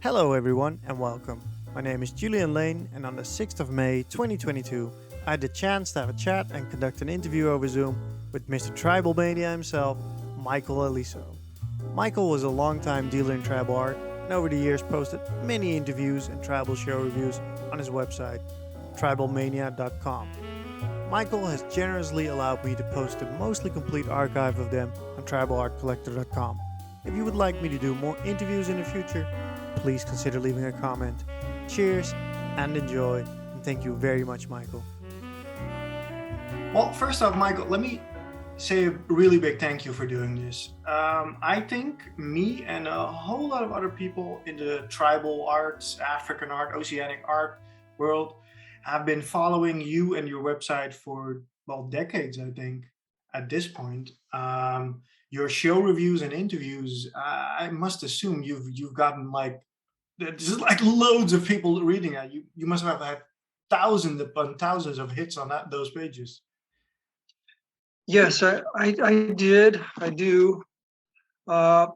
Hello, everyone, and welcome. My name is Julian Lane, and on the 6th of May 2022, I had the chance to have a chat and conduct an interview over Zoom with Mr. Tribalmania himself, Michael Auliso. Michael was a longtime dealer in tribal art and over the years posted many interviews and tribal show reviews on his website, tribalmania.com. Michael has generously allowed me to post a mostly complete archive of them on tribalartcollector.com. If you would like me to do more interviews in the future, please consider leaving a comment. Cheers and enjoy, and thank you very much, Michael. Well, first off, Michael, let me say a really big thank you for doing this. I think me and a whole lot of other people in the tribal arts, African art, oceanic art world have been following you and your website for, well, decades, I think, at this point. Your show reviews and interviews, I must assume you've gotten like just like loads of people reading it. You must have had thousands upon thousands of hits on those pages. Yes, I did. I do. I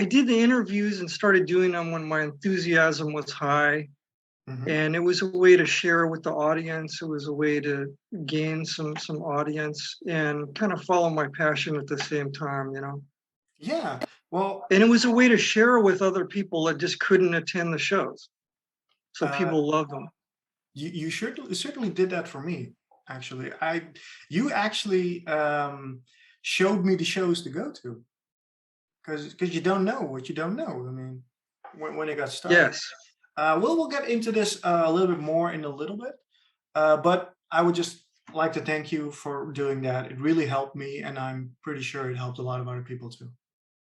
did the interviews and started doing them when my enthusiasm was high. And it was a way to share with the audience. It was a way to gain some audience and kind of follow my passion at the same time, you know. Yeah. Well, and it was a way to share with other people that just couldn't attend the shows. So people loved them. You certainly did that for me. Actually, you actually showed me the shows to go to, because you don't know what you don't know. I mean, when it got started. Yes. We'll get into this a little bit more in a little bit, but I would just like to thank you for doing that. It really helped me, and I'm pretty sure it helped a lot of other people too.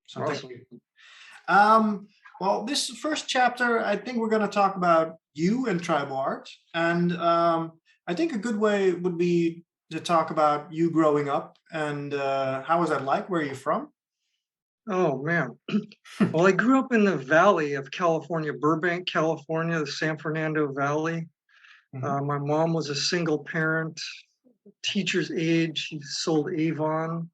So Awesome. thank you. Well, this first chapter, I think we're going to talk about you and tribal art, and I think a good way would be to talk about you growing up and how was that like? Where are you from? Oh man. Well, I grew up in the valley of California, Burbank, California, the San Fernando Valley. My mom was a single parent, teacher's age. She sold Avon.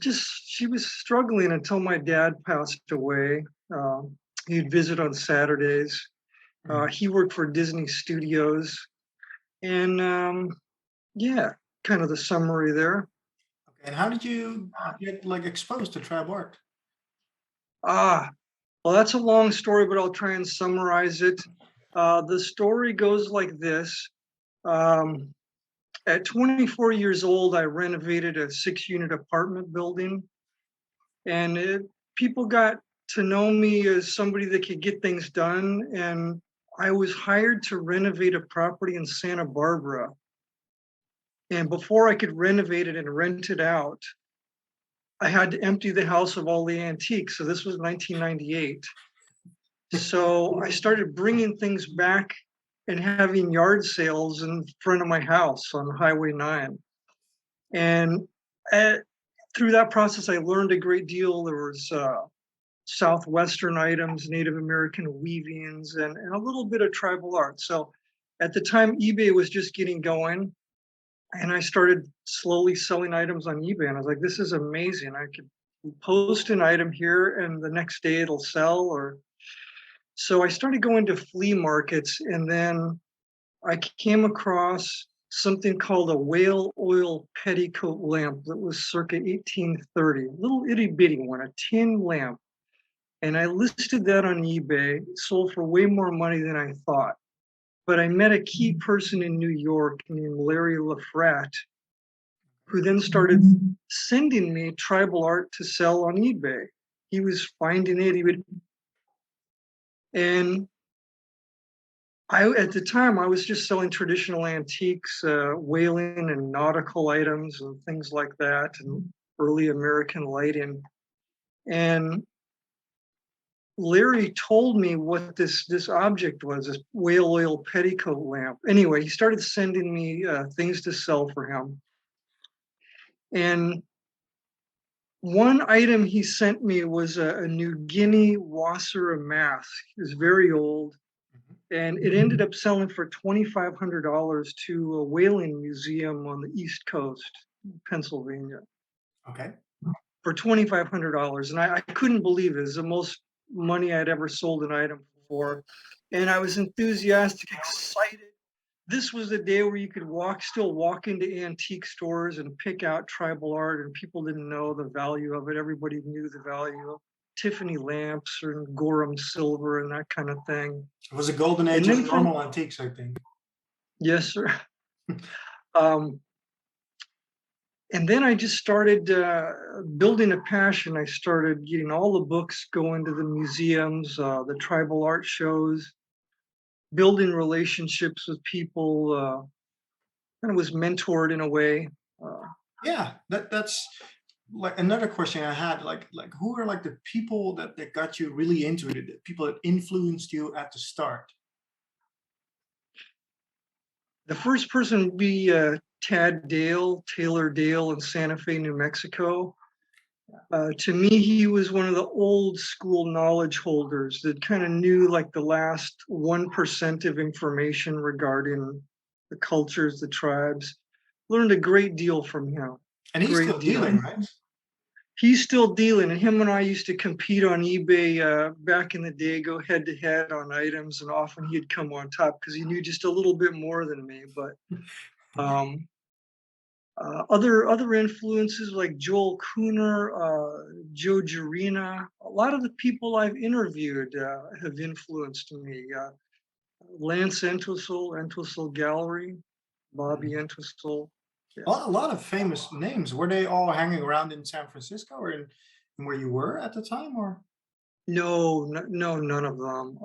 She was struggling until my dad passed away. He'd visit on Saturdays. He worked for Disney Studios. And yeah, kind of the summary there. Okay. And how did you get like exposed to tribal art? Well, that's a long story, but I'll try and summarize it. The story goes like this. At 24 years old, I renovated a 6-unit apartment building, and people got to know me as somebody that could get things done. And I was hired to renovate a property in Santa Barbara. And before I could renovate it and rent it out, I had to empty the house of all the antiques. So this was 1998. So I started bringing things back and having yard sales in front of my house on Highway 9. And through that process, I learned a great deal. There was Southwestern items, Native American weavings, and a little bit of tribal art. So at the time, eBay was just getting going. And I started slowly selling items on eBay. And I was like, this is amazing. I could post an item here and the next day it'll sell. So I started going to flea markets, and then I came across something called a whale oil petticoat lamp that was circa 1830, a little itty bitty one, a tin lamp. And I listed that on eBay, sold for way more money than I thought. But I met a key person in New York named Larry LaFrat, who then started sending me tribal art to sell on eBay. He was finding it. And at the time, I was just selling traditional antiques, whaling and nautical items and things like that, and early American lighting. And Larry told me what this object was, this whale oil petticoat lamp. Anyway, he started sending me things to sell for him. And one item he sent me was a New Guinea Wasser mask. It was very old. And it ended up selling for $2,500 to a whaling museum on the East Coast, Pennsylvania. Okay. For $2,500. And I couldn't believe it. It was the most money I'd ever sold an item for. And I was enthusiastic, excited. This was the day where you could still walk into antique stores and pick out tribal art, and people didn't know the value of it. Everybody knew the value of Tiffany lamps or Gorham silver and that kind of thing. It was a golden age And then of normal antiques, I think. yes, sir. Um, and then I just started building a passion. I started getting all the books, going to the museums, the tribal art shows, building relationships with people. Kind of was mentored in a way. Uh, Yeah, that's like another question I had. Like who are like the people that got you really into it? The people that influenced you at the start? the first person would be Taylor Dale in Santa Fe, New Mexico. To me, he was one of the old school knowledge holders that kind of knew like the last 1% of information regarding the cultures, the tribes. Learned a great deal from him. And he's Great still deal. dealing, right? He's still dealing, and him and I used to compete on eBay back in the day, go head to head on items, and often he'd come on top because he knew just a little bit more than me. But um, other influences like Joel Kuhner, Joe Jarina, a lot of the people I've interviewed have influenced me. Lance Entwistle Gallery, Bobby Entwistle. Yeah. A lot of famous names. Were they all hanging around in San Francisco or in where you were at the time, or? No, no, none of them.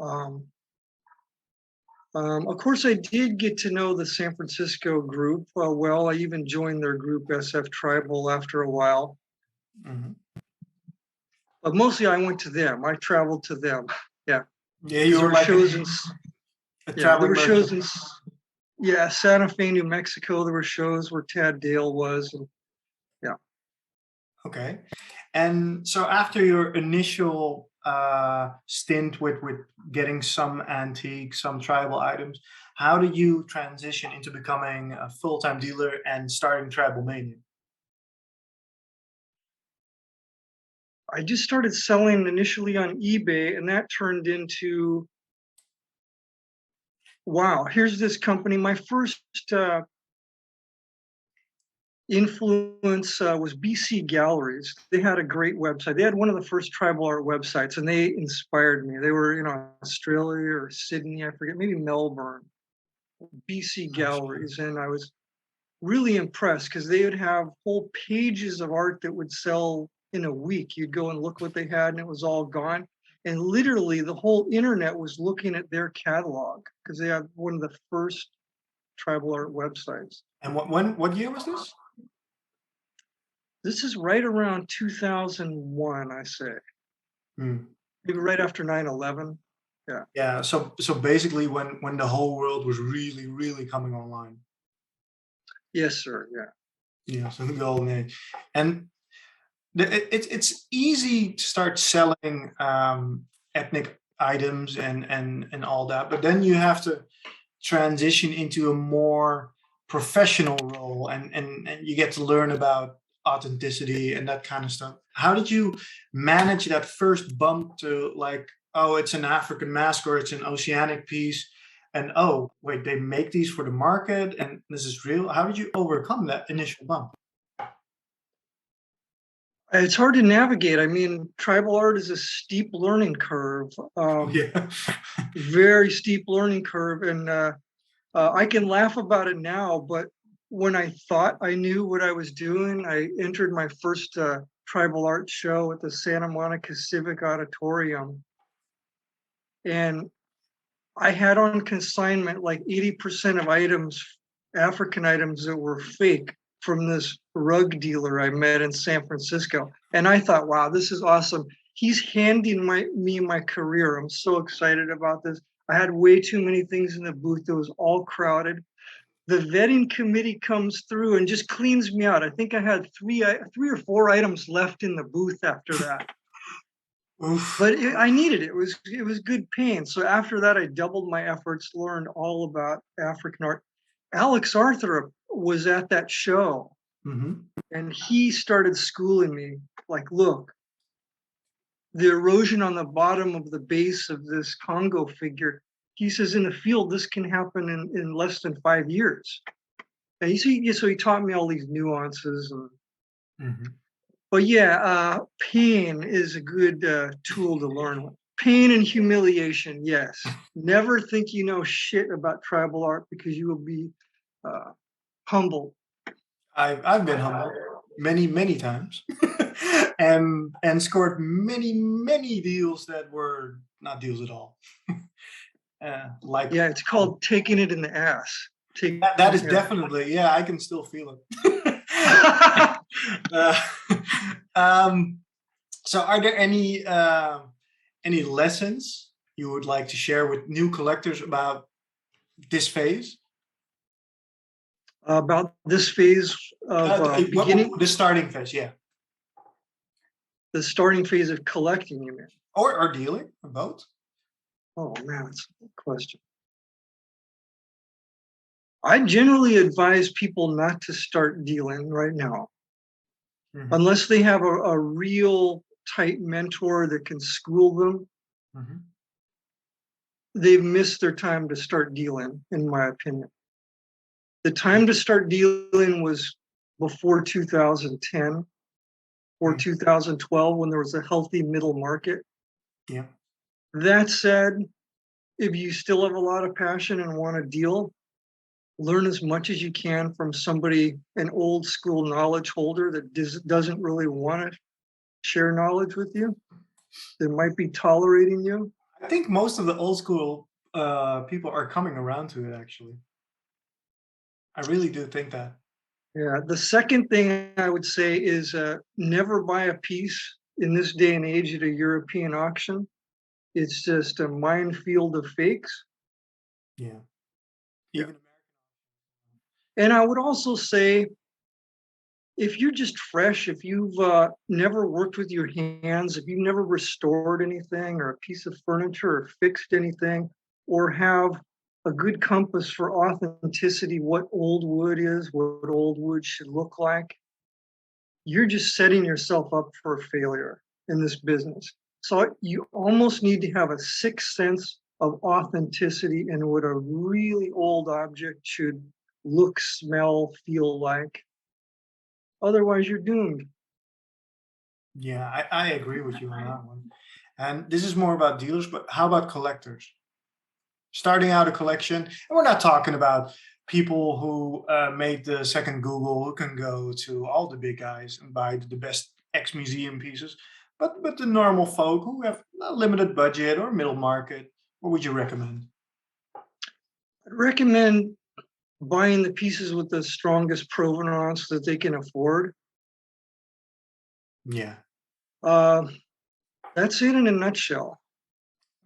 Of course, I did get to know the San Francisco group well. I even joined their group, SF Tribal, after a while. Mhm. But mostly I went to them. I traveled to them. Yeah. Yeah, Because you there were were like shows a yeah, there traveling were shows merchant. Santa Fe, New Mexico. There were shows where Tad Dale was, and yeah. Okay. And so after your initial stint with getting some antiques, some tribal items, how did you transition into becoming a full-time dealer and starting Tribalmania? I just started selling initially on eBay, and that turned into wow. Here's this company. My first influence was BC Galleries. They had a great website. They had one of the first tribal art websites, and they inspired me. They were in Australia or Sydney, I forget, maybe Melbourne. BC Galleries, and I was really impressed because they would have whole pages of art that would sell in a week. You'd go and look what they had, and it was all gone. And literally, the whole internet was looking at their catalog because they had one of the first tribal art websites. And what year was this? This is right around 2001, I say. Hmm. Maybe right after 9/11. Yeah. Yeah, so basically when the whole world was really coming online. Yes, sir. Yeah. Yeah, so the golden age. And it's easy to start selling ethnic items and all that, but then you have to transition into a more professional role and you get to learn about authenticity and that kind of stuff. How did you manage that first bump to like, oh, it's an African mask or it's an oceanic piece, and oh wait, they make these for the market and this is real? How did you overcome that initial bump? It's hard to navigate. I mean, tribal art is a steep learning curve, Yeah. very steep learning curve. And I can laugh about it now, but when I thought I knew what I was doing, I entered my first tribal art show at the Santa Monica Civic Auditorium. And I had on consignment like 80% of items, African items that were fake from this rug dealer I met in San Francisco. And I thought, wow, this is awesome. He's handing me my career. I'm so excited about this. I had way too many things in the booth. It was all crowded. The vetting committee comes through and just cleans me out. I think I had three or four items left in the booth after that. Oof. But I needed it. It was good pain. So after that, I doubled my efforts, learned all about African art. Alex Arthur was at that show, Hmm. and he started schooling me. Like, look, the erosion on the bottom of the base of this Congo figure. He says in the field, this can happen in less than 5 years. And so he taught me all these nuances. But yeah, pain is a good tool to learn with. Pain and humiliation, yes. Never think you know shit about tribal art because you will be humbled. I've been humbled many times, and scored many deals that were not deals at all. Like Yeah, it's called taking it in the ass. that is definitely, yeah, I can still feel it. uh, so are there any lessons you would like to share with new collectors about this phase? About this phase of beginning, The starting phase, yeah. the starting phase of collecting, you mean? Or dealing, or both. Oh man, that's a good question. I generally advise people not to start dealing right now, unless they have a real tight mentor that can school them. They've missed their time to start dealing, in my opinion. The time to start dealing was before 2010 or 2012, when there was a healthy middle market. Yeah. That said, if you still have a lot of passion and want to deal, learn as much as you can from somebody, an old school knowledge holder that doesn't really want to share knowledge with you, that might be tolerating you. I think most of the old school people are coming around to it, actually. I really do think that. Yeah. The second thing I would say is never buy a piece in this day and age at a European auction. It's just a minefield of fakes. Yeah. Even And I would also say, if you're just fresh, if you've never worked with your hands, if you've never restored anything or a piece of furniture or fixed anything, or have a good compass for authenticity, what old wood is, what old wood should look like, you're just setting yourself up for a failure in this business. So you almost need to have a sixth sense of authenticity and what a really old object should look, smell, feel like. Otherwise, you're doomed. Yeah, I agree with you on that one. And this is more about dealers, but how about collectors? Starting out a collection, and we're not talking about people who made the second Google, who can go to all the big guys and buy the best ex-museum pieces, but the normal folk who have a limited budget or middle market. What would you recommend? I'd recommend buying the pieces with the strongest provenance that they can afford. Yeah. That's it in a nutshell.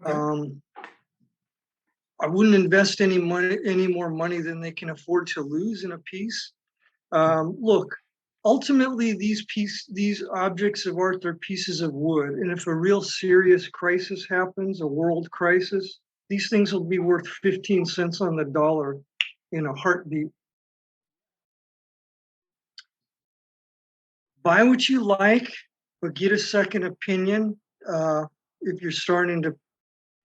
Okay. I wouldn't invest any more money than they can afford to lose in a piece. Look, ultimately, these objects of art, they're pieces of wood, and if a real serious crisis happens, a world crisis, these things will be worth 15 cents on the dollar in a heartbeat. Buy what you like, but get a second opinion if you're starting to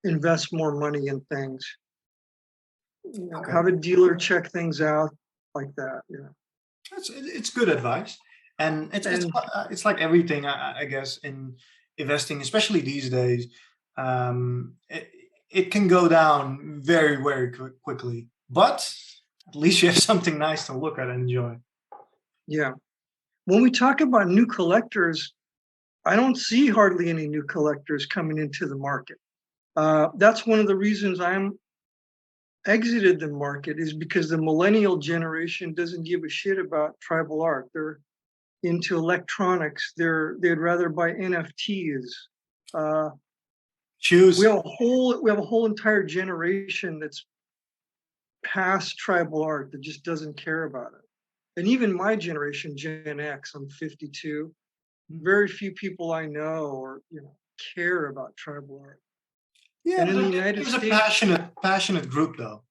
invest more money in things. Okay. Have a dealer check things out like that. Yeah. It's good advice, and it's like everything, I guess, in investing, especially these days. It can go down very quickly, but at least you have something nice to look at and enjoy. Yeah. When we talk about new collectors, I don't see hardly any new collectors coming into the market. That's one of the reasons I'm exited the market, is because the millennial generation doesn't give a shit about tribal art. They're into electronics. They'd rather buy NFTs. Choose. We have a whole entire generation that's past tribal art that just doesn't care about it. And even my generation, Gen X, I'm 52. Very few people I know or care about tribal art. Yeah, And in the but United there's a States, passionate group though,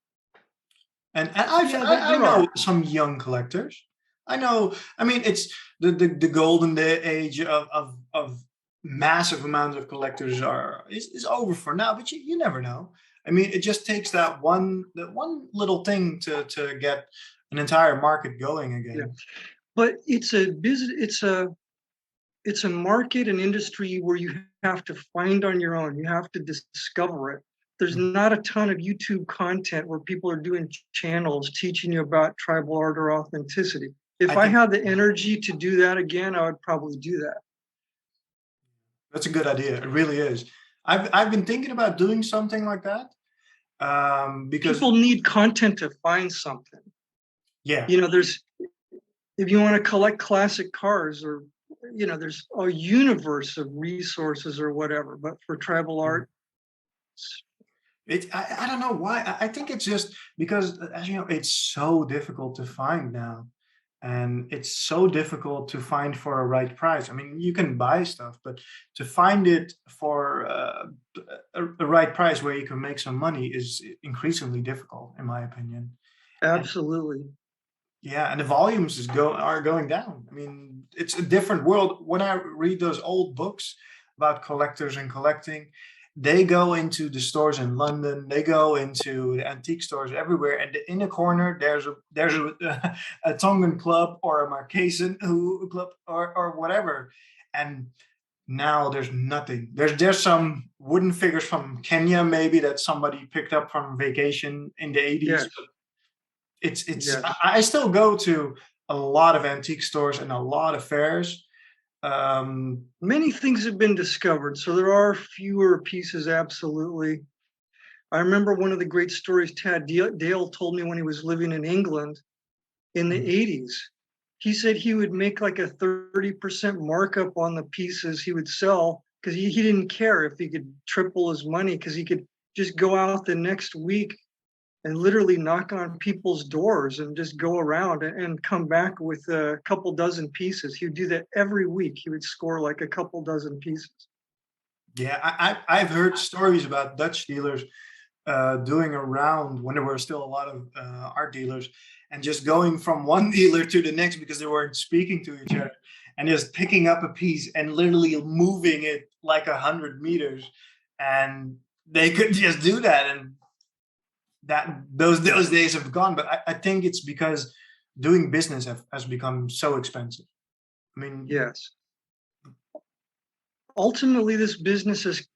and I there know are. some young collectors. I know. I mean, it's the golden age of massive amount of collectors is over for now, but you never know. I mean, it just takes that one little thing to get an entire market going Yeah, again. but it's a business. It's a market and industry where you have to find on your own. You have to discover it. There's Mm. not a ton of YouTube content where people are doing channels teaching you about tribal art or authenticity. I If I think had the energy to do that again, I would probably do that. that's a good idea. It really is. I've been thinking about doing something like that, because People need content to find something. yeah, You know, there's if you want to collect classic cars or there's a universe of resources or whatever. But for tribal mm, art, I don't know why. I think it's just because, as you know, it's so difficult to find now, and it's so difficult to find for a right price. I mean, you can buy stuff, but to find it for a right price where you can make some money is increasingly difficult, in my opinion. And absolutely. yeah, and the volumes are going down. I mean, it's a different world. When I read those old books about collectors and collecting, they go into the stores in London, they go into the antique stores everywhere, and in a corner there's a a Tongan club or a Marquesan who club or whatever, and now there's nothing. There's some wooden figures from Kenya maybe that somebody picked up from vacation in the 80s. Yes, It's yes. I still go to a lot of antique stores and a lot of fairs. Um, Many things have been discovered, so there are fewer pieces, absolutely. I remember one of the great stories Dale told me when he was living in England in the mm, 80s. He said he would make like a 30% markup on the pieces he would sell because he didn't care if he could triple his money because he could just go out the next week and literally knock on people's doors and just go around and come back with a couple dozen pieces. He would do that every week. He would score like a couple dozen pieces. yeah, I've heard stories about Dutch dealers doing around when there were still a lot of art dealers, and just going from one dealer to the next because they weren't speaking to each other, and just picking up a piece and literally moving it like 100 meters, and they could just do that, and that those days have gone. But I think it's because doing business has become so expensive. I mean, Yes. Ultimately, this business is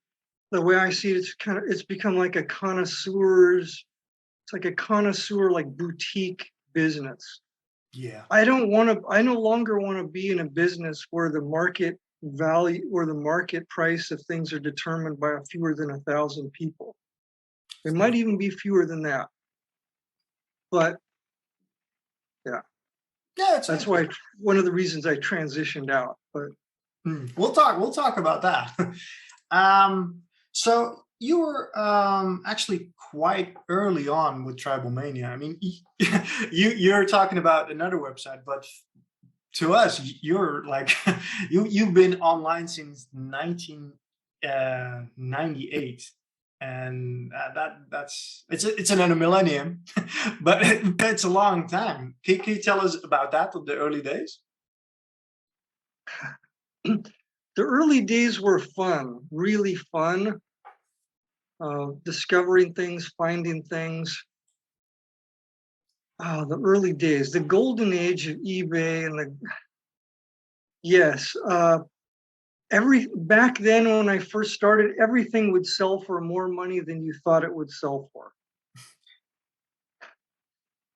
the way I see it. It's become like a connoisseur's. It's like a connoisseur, like boutique business. yeah, I no longer want to be in a business where the market value or the market price of things are determined by fewer than 1,000 people. It might even be fewer than that. But yeah, yeah, it's that's why one of the reasons I transitioned out. But we'll talk about that. um, so you were actually quite early on with Tribalmania. I mean, you're talking about another website, but to us, you're like you've been online since 1998, and it's another millennium, but it's a long time. Can you tell us about that of the early days? the early days were fun, really fun. Discovering things, finding things. Oh, the early days, the golden age of eBay and the yes. Every back then when I first started, everything would sell for more money than you thought it would sell for.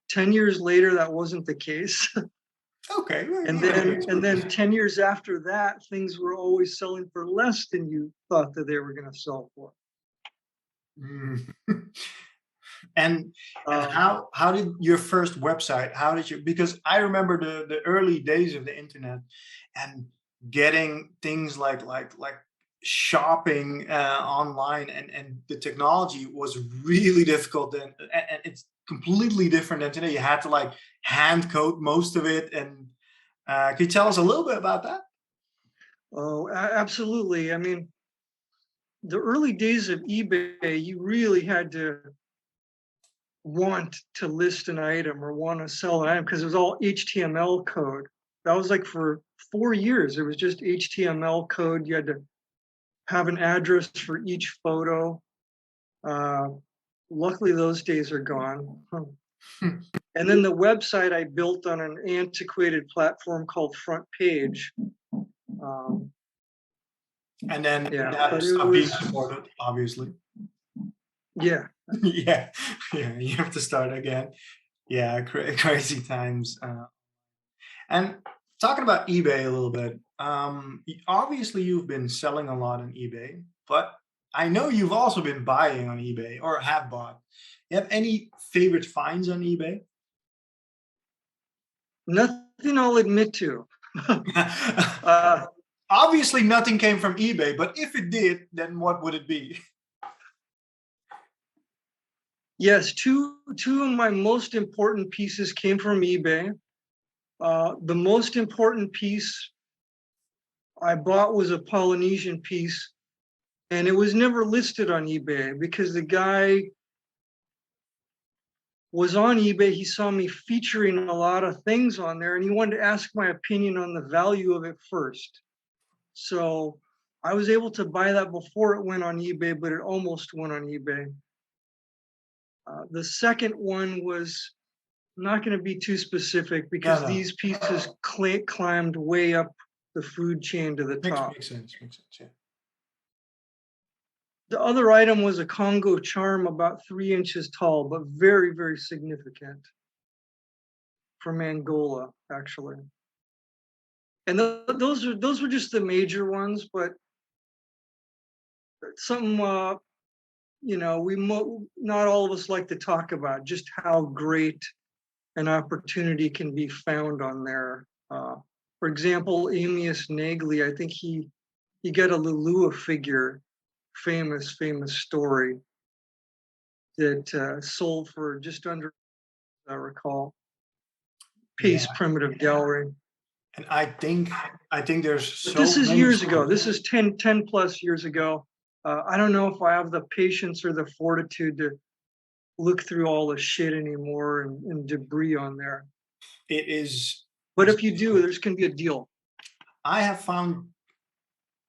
10 years later, that wasn't the case. Okay, well, and yeah, then and then 10 years after that, things were always selling for less than you thought that they were going to sell for. mm. And Um, how did your first website, how did you, because I remember the early days of the internet, and getting things like shopping online, and the technology was really difficult then, and it's completely different than today. You had to like hand code most of it. And can you tell us a little bit about that? oh, absolutely. I mean, the early days of eBay, you really had to want to list an item or want to sell an item because it was all HTML code. That was like for 4 years. It was just HTML code. You had to have an address for each photo. Luckily, those days are gone. And then the website I built on an antiquated platform called Front Page. And then Yeah, that but it stopped being was, supported, obviously. yeah. Yeah, yeah, you have to start again. Yeah, crazy times. And talking about eBay a little bit, obviously you've been selling a lot on eBay, but I know you've also been buying on eBay or have bought. You have any favorite finds on eBay? Nothing I'll admit to. Uh, Obviously, nothing came from eBay, but if it did, then what would it be? yes, two of my most important pieces came from eBay. The most important piece I bought was a Polynesian piece, and it was never listed on eBay because the guy was on eBay. He saw me featuring a lot of things on there, and he wanted to ask my opinion on the value of it first. So I was able to buy that before it went on eBay, but it almost went on eBay. The second one was not going to be too specific because No, no. these pieces climbed way up the food chain to the top. Makes sense. Makes sense. Yeah. The other item was a Congo charm about 3 inches tall, but very, very significant from Angola, actually. And those were just the major ones, but something not all of us like to talk about just how great an opportunity can be found on there. For example, Amius Nagley, I think he got a Lulua figure, famous story, that sold for just under, I recall, Pace Yeah. Primitive Gallery. And I think there's But so this is many years ago. stories. This is 10 plus years ago. I don't know if I have the patience or the fortitude to look through all the shit anymore and debris on there. It is. But if you do, there's going to be a deal. I have found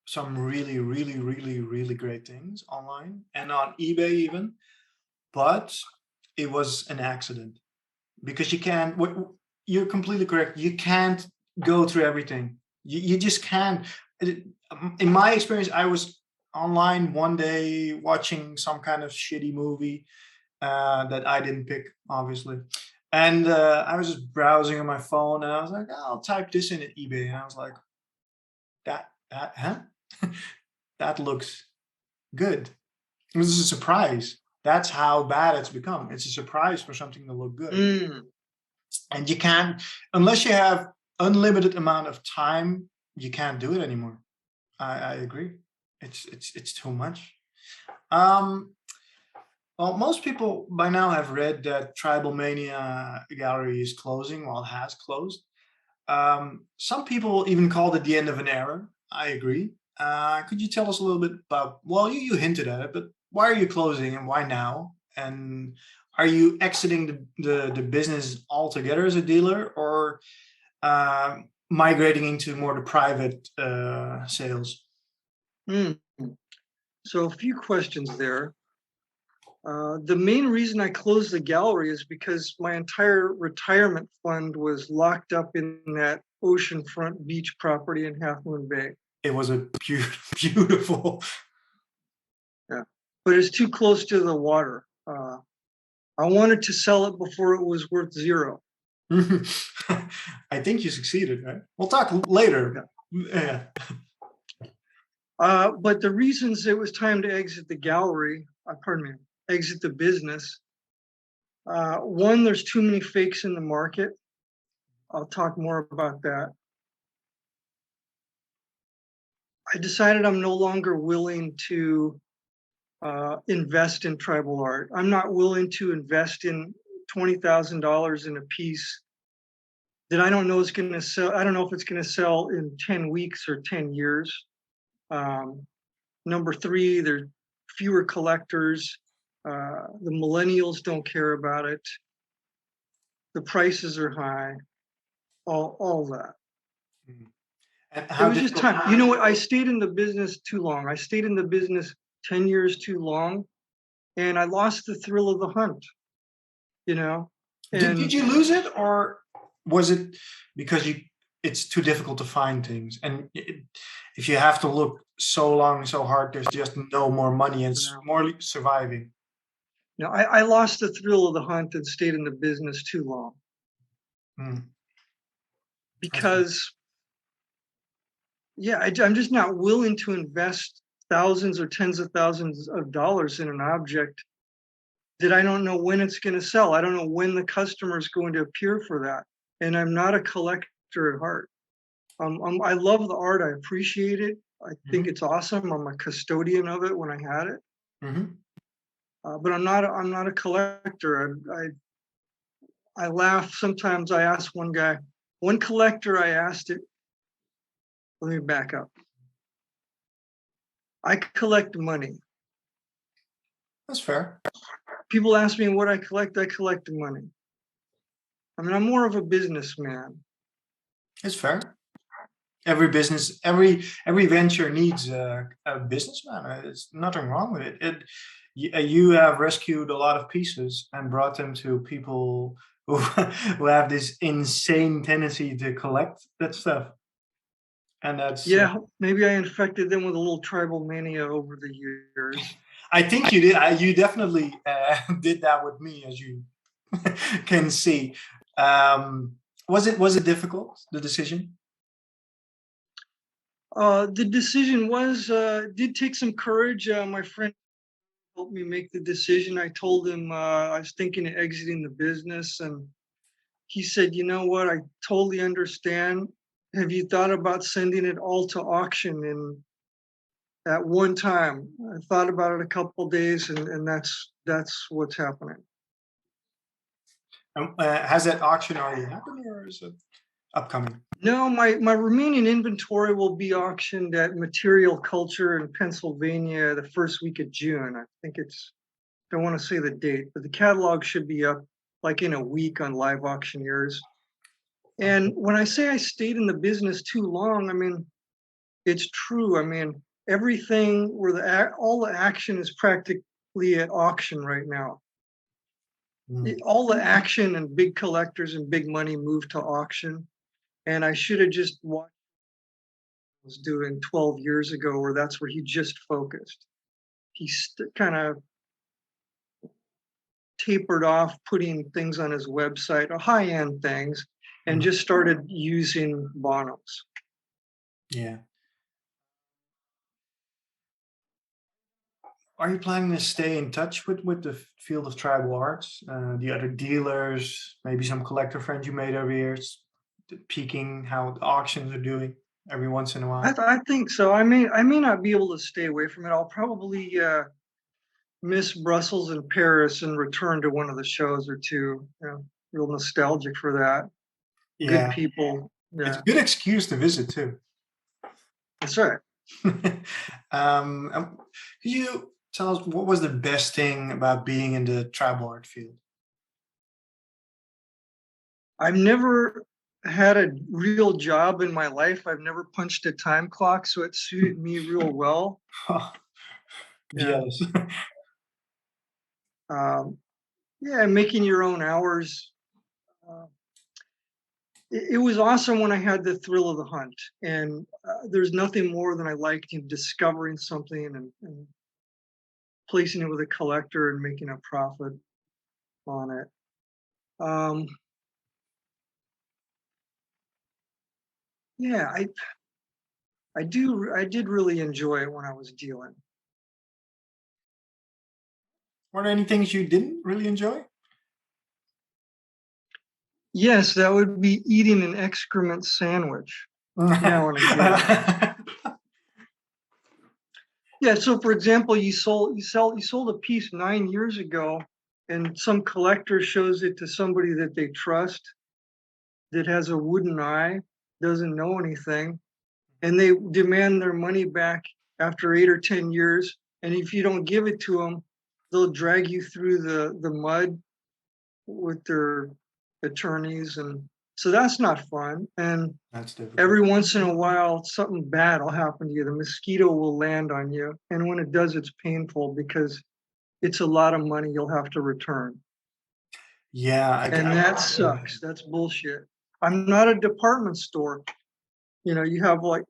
some really, really, really, really great things online and on eBay even, but it was an accident because you can't. You're completely correct. You can't go through everything. You just can't. In my experience, I was online one day watching some kind of shitty movie that I didn't pick, obviously. And I was just browsing on my phone, and I was like, I'll type this in at eBay, and I was like, huh? That looks good. It was a surprise. That's how bad it's become. It's a surprise for something to look good. And you can't, unless you have unlimited amount of time, you can't do it anymore. I agree. It's too much. Well, most people by now have read that Tribalmania Gallery is closing, well, it has closed. Some people even called it the end of an era. I agree. Could you tell us a little bit about, well, you hinted at it, but why are you closing and why now? And are you exiting the business altogether as a dealer, or migrating into more the private sales? So a few questions there. The main reason I closed the gallery is because my entire retirement fund was locked up in that oceanfront beach property in Half Moon Bay. It was a beautiful. Yeah, but it's too close to the water. I wanted to sell it before it was worth zero. I think you succeeded, right? We'll talk later. Yeah. But the reasons it was time to exit the gallery, exit the business. One, there's too many fakes in the market. I'll talk more about that. I decided I'm no longer willing to invest in tribal art. I'm not willing to invest in $20,000 in a piece that I don't know is going to sell. I don't know if it's going to sell in 10 weeks or 10 years. Number three, there's fewer collectors. The millennials don't care about it. The prices are high. All that. And It how was just difficult? time. You know what? I stayed in the business too long. I stayed in the business 10 years too long, and I lost the thrill of the hunt, you know? Did And you lose it, or was it because it's too difficult to find things, and if you have to look so long, so hard, there's just no more money, and it's no, more surviving. no, I lost the thrill of the hunt and stayed in the business too long Hmm, that's fair. because, yeah, I'm just not willing to invest thousands or tens of thousands of dollars in an object that I don't know when it's going to sell. I don't know when the customer is going to appear for that. And I'm not a collector at heart. I love the art. I appreciate it. I think Hmm. it's awesome. I'm a custodian of it when I had it, Hmm. but I'm not a collector. I laugh sometimes. I ask one guy, one collector. I asked it. Let me back up. I collect money. That's fair. People ask me what I collect. I collect money. I mean, I'm more of a businessman. It's fair. Every business, every venture needs a businessman. There's nothing wrong with it. You have rescued a lot of pieces and brought them to people who who have this insane tendency to collect that stuff, and that's. Yeah, maybe I infected them with a little tribal mania over the years. I think you did. You definitely did that with me, as you can see. Um, was it difficult, the decision? The decision was did take some courage. My friend helped me make the decision. I told him I was thinking of exiting the business, and he said, "You know what? I totally understand. Have you thought about sending it all to auction in at one time?" I thought about it a couple days, and that's what's happening. Has that auction already happened, or is it upcoming? No, my remaining inventory will be auctioned at Material Culture in Pennsylvania the first week of June. I think it's, don't want to say the date, but the catalog should be up like in a week on Live Auctioneers. And when I say I stayed in the business too long, I mean, it's true. I mean, everything where all the action is practically at auction right now. Mm. All the action and big collectors and big money move to auction. And I should have just watched was doing 12 years ago, where that's where he just focused. He kind of tapered off putting things on his website, high end things, and Mhm. just started using Bonos. Yeah. Are you planning to stay in touch with the field of tribal arts, the other dealers, maybe some collector friends you made over years, peeking how the auctions are doing every once in a while? I think so. I may not be able to stay away from it. I'll probably miss Brussels and Paris and return to one of the shows or two. You know, real nostalgic for that. Good Yeah, people. it's a Yeah, good excuse to visit too. that's right. Could you tell us what was the best thing about being in the tribal art field? I've never had a real job in my life. I've never punched a time clock, so it suited me real well. Yeah. Jealous. Um, yeah, making your own hours. Uh, it was awesome when I had the thrill of the hunt, and there's nothing more than I liked discovering something and placing it with a collector and making a profit on it. Um, yeah, I did really enjoy it when I was dealing. Were there any things you didn't really enjoy? Yes, that would be eating an excrement sandwich now and again. Yeah, so for example, you sold a piece 9 years ago, and some collector shows it to somebody that they trust that has a wooden eye, doesn't know anything, and they demand their money back after 8 or 10 years. And if you don't give it to them, they'll drag you through the mud with their attorneys, and So that's not fun. And That's difficult. every once in a while, something bad will happen to you. The mosquito will land on you. And when it does, it's painful because it's a lot of money you'll have to return. Yeah, And that sucks. That's bullshit. I'm not a department store. You know, you have like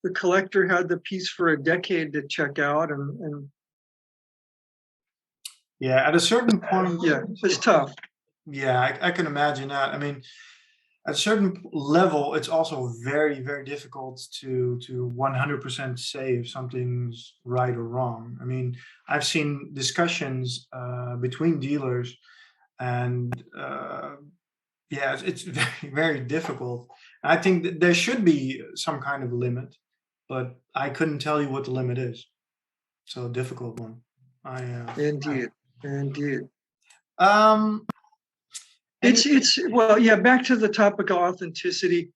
the collector had the piece for a decade to check out, and yeah, at a certain point, yeah, it's tough. yeah, I can imagine that. I mean, at a certain level, it's also very, very difficult to 100% say if something's right or wrong. I mean, I've seen discussions between dealers, and yeah, it's very, very difficult. I think that there should be some kind of limit, but I couldn't tell you what the limit is. So a difficult one. Indeed, indeed. Um, any, It's well, yeah. Back to the topic of authenticity.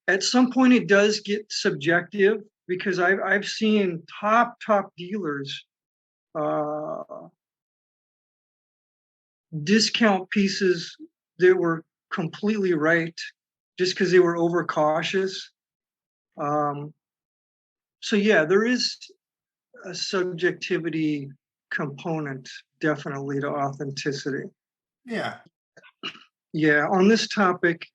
At some point, it does get subjective because I've seen top dealers uh, discount pieces that were completely right just because they were overcautious. Um, so yeah, there is a subjectivity component definitely to authenticity. yeah, Yeah, on this topic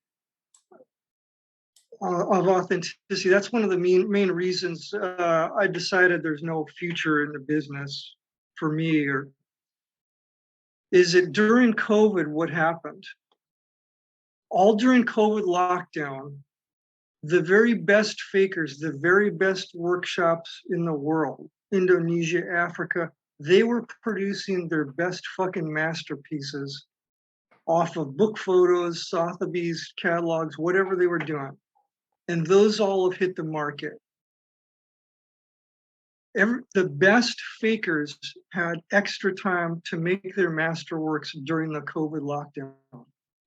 of authenticity, that's one of the main reasons I decided there's no future in the business for me. Or is it during COVID? What happened? All during COVID lockdown, the very best fakers, the very best workshops in the world, Indonesia, Africa, they were producing their best fucking masterpieces off of book photos, Sotheby's catalogs, whatever they were doing. And those all have hit the market. The best fakers had extra time to make their masterworks during the COVID lockdown.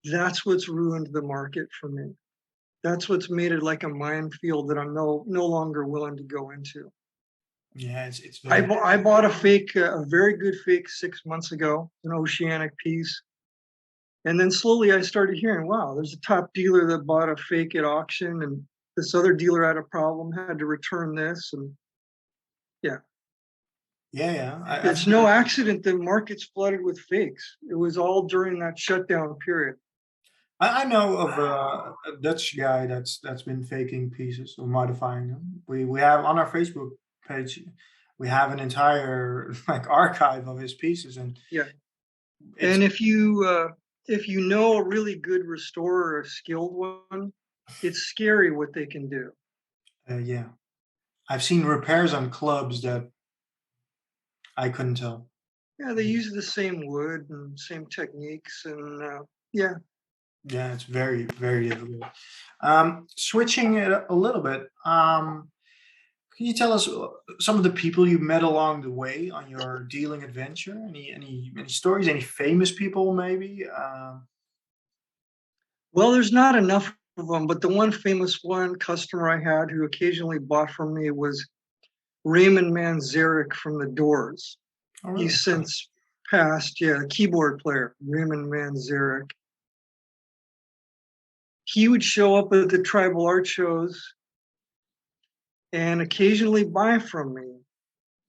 That's what's ruined the market for me. That's what's made it like a minefield that I'm no longer willing to go into. yeah, it's I, very, I bought a fake, a very good fake 6 months ago, an oceanic piece. And then slowly I started hearing, wow, there's a top dealer that bought a fake at auction, and this other dealer had a problem, had to return this. And yeah, yeah, yeah. it's no accident the market's flooded with fakes. It was all during that shutdown period. I know of a Dutch guy that's been faking pieces or modifying them. We have on our Facebook page, we have an entire like archive of his pieces, and Yeah. it's And if you know a really good restorer, a skilled one, it's scary what they can do. yeah. I've seen repairs on clubs that I couldn't tell. Yeah, they use the same wood and same techniques, and yeah. Yeah, it's very, very difficult. Switching it a little bit, can you tell us some of the people you met along the way on your dealing adventure? Any stories? Any famous people, maybe? Well, there's not enough of them, but the one famous one customer I had who occasionally bought from me was Raymond Manzarek from the Doors. Oh, really? He's since passed. Yeah, the keyboard player, Raymond Manzarek. He would show up at the tribal art shows and occasionally buy from me.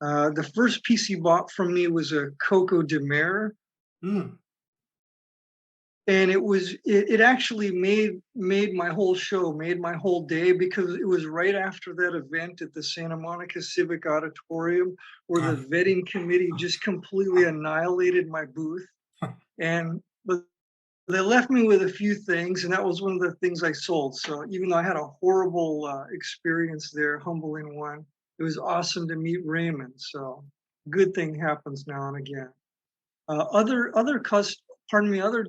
The first piece he bought from me was a Coco de Mer, Mm, and it actually made my whole show, made my whole day, because it was right after that event at the Santa Monica Civic Auditorium where the vetting committee just completely annihilated my booth, and but they left me with a few things, and that was one of the things I sold. So even though I had a horrible experience there, humbling one, it was awesome to meet Raymond. So good thing happens now and again. Other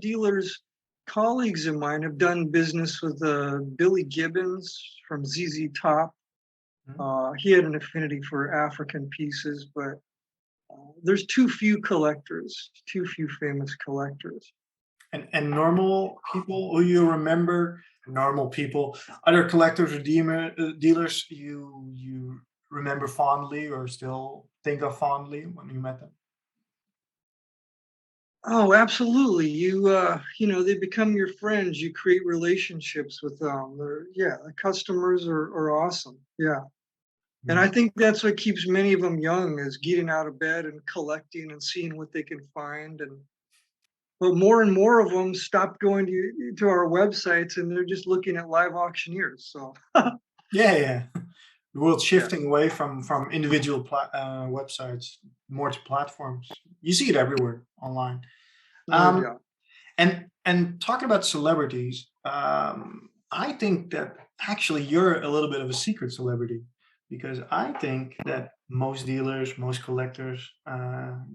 dealers, colleagues of mine have done business with Billy Gibbons from ZZ Top. He had an affinity for African pieces, but there's too few collectors, too few famous collectors. and normal people who you remember, normal people, other collectors or dealers you remember fondly or still think of fondly when you met them. Oh, absolutely. They become your friends. You create relationships with them. The customers are awesome. Yeah. And Yeah. I think that's what keeps many of them young is getting out of bed and collecting and seeing what they can find. But more and more of them stop going to our websites and they're just looking at live auctioneers. So Yeah, yeah. The world's yeah, shifting away from individual websites more to platforms. You see it everywhere online. no Um, doubt. and talking about celebrities, I think that actually you're a little bit of a secret celebrity because I think that most dealers, most collectors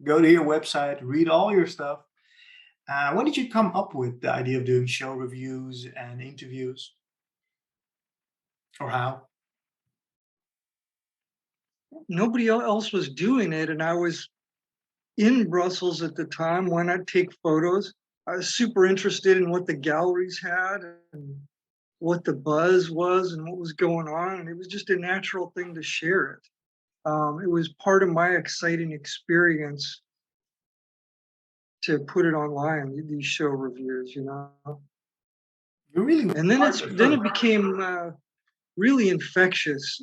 go to your website, read all your stuff. When did you come up with the idea of doing show reviews and interviews, or how? Nobody else was doing it, and I was in Brussels at the time. Why not take photos? I was super interested in what the galleries had and what the buzz was and what was going on. And it was just a natural thing to share it. It was part of my exciting experience to put it online, these show reviews. You really And then worked it's at then first. it became really infectious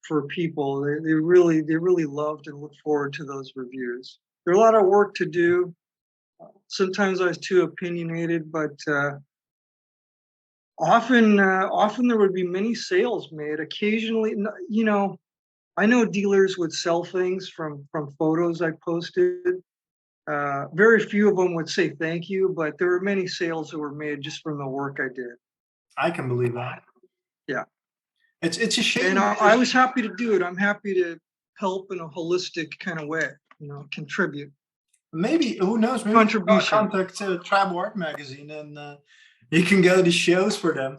for people. They really loved and looked forward to those reviews. There's a lot of work to do. Sometimes I was too opinionated, but often there would be many sales made. Occasionally, I know dealers would sell things from photos I posted. Very few of them would say thank you, but there were many sales that were made just from the work I did. I can believe that. Yeah, It's a and shame I because was happy to do it. I'm happy to help in a holistic kind of way. Contribute. maybe who knows? Maybe you can Contribution. contact Tribal Art Magazine and you can go to shows for them,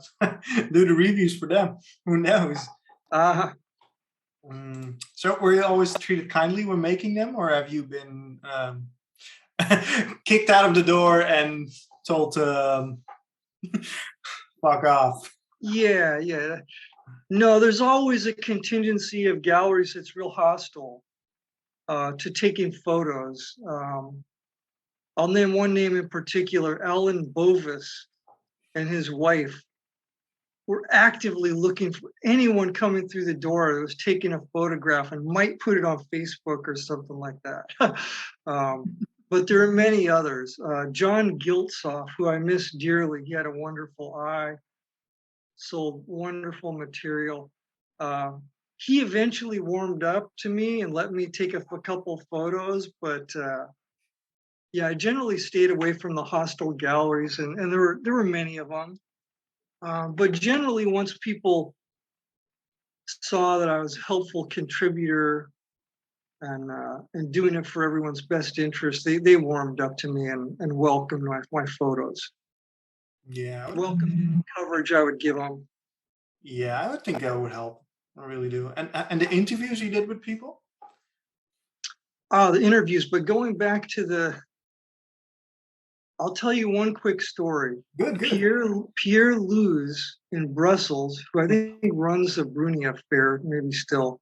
do the reviews for them. Who knows? Uh, So were you always treated kindly when making them, or have you been kicked out of the door and told to fuck off? yeah, yeah. No, there's always a contingency of galleries that's real hostile to taking photos. I'll name one name in particular, Alan Bovis and his wife were actively looking for anyone coming through the door that was taking a photograph and might put it on Facebook or something like that. But there are many others. John Giltsoff, who I miss dearly, he had a wonderful eye, sold wonderful material. Uh, he eventually warmed up to me and let me take a couple photos, but yeah, I generally stayed away from the hostile galleries, and there were many of them. But generally, once people saw that I was a helpful contributor and doing it for everyone's best interest, they warmed up to me and welcomed my photos, Yeah, welcomed any coverage I would give them. yeah, I would think that would help. I really do. And the interviews you did with people? The interviews, but going back to I'll tell you one quick story. Good, good. Pierre Luz in Brussels, who I think runs the Brunia Fair, maybe still.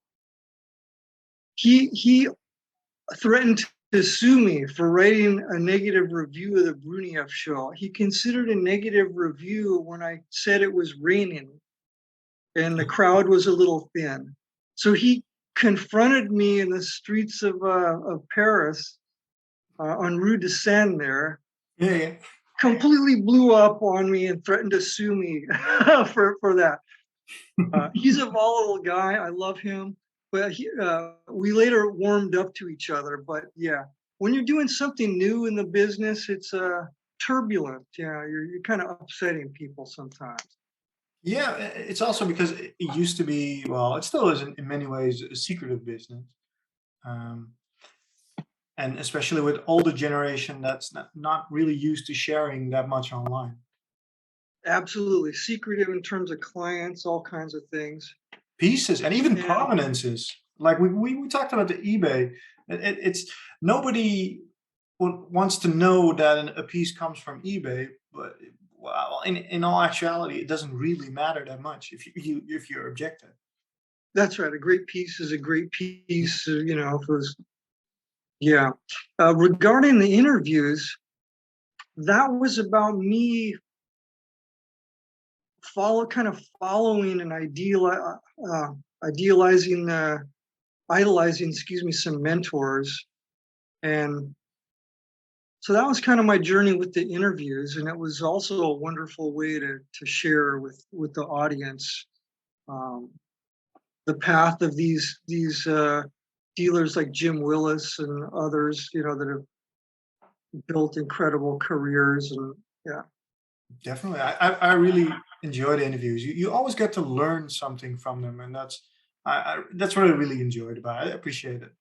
He threatened to sue me for writing a negative review of the Brunieff show. He considered a negative review when I said it was raining and the crowd was a little thin. So he confronted me in the streets of Paris on Rue de Seine there, Yeah, yeah. completely blew up on me and threatened to sue me for that. He's a volatile guy. I love him. But we later warmed up to each other. But yeah, when you're doing something new in the business, it's turbulent. Yeah, you're kind of upsetting people sometimes. Yeah, it's also because it used to be, well, it still is in many ways a secretive business. Um, and especially with older generation that's not really used to sharing that much online. Absolutely secretive in terms of clients, all kinds of things. Pieces and even And provenances. Like we talked about the eBay. It's nobody wants to know that a piece comes from eBay, but well, in all actuality, it doesn't really matter that much if you're objective. that's right. A great piece is a great piece. If it was Yeah. Regarding the interviews, that was about me following and idealizing, idolizing, excuse me, some mentors. And so that was kind of my journey with the interviews. And it was also a wonderful way to share with the audience um, the path of these dealers like Jim Willis and others, that have built incredible careers. And yeah. Definitely. I really enjoy the interviews. You always get to learn something from them, and that's what I really enjoyed about it. I appreciate it.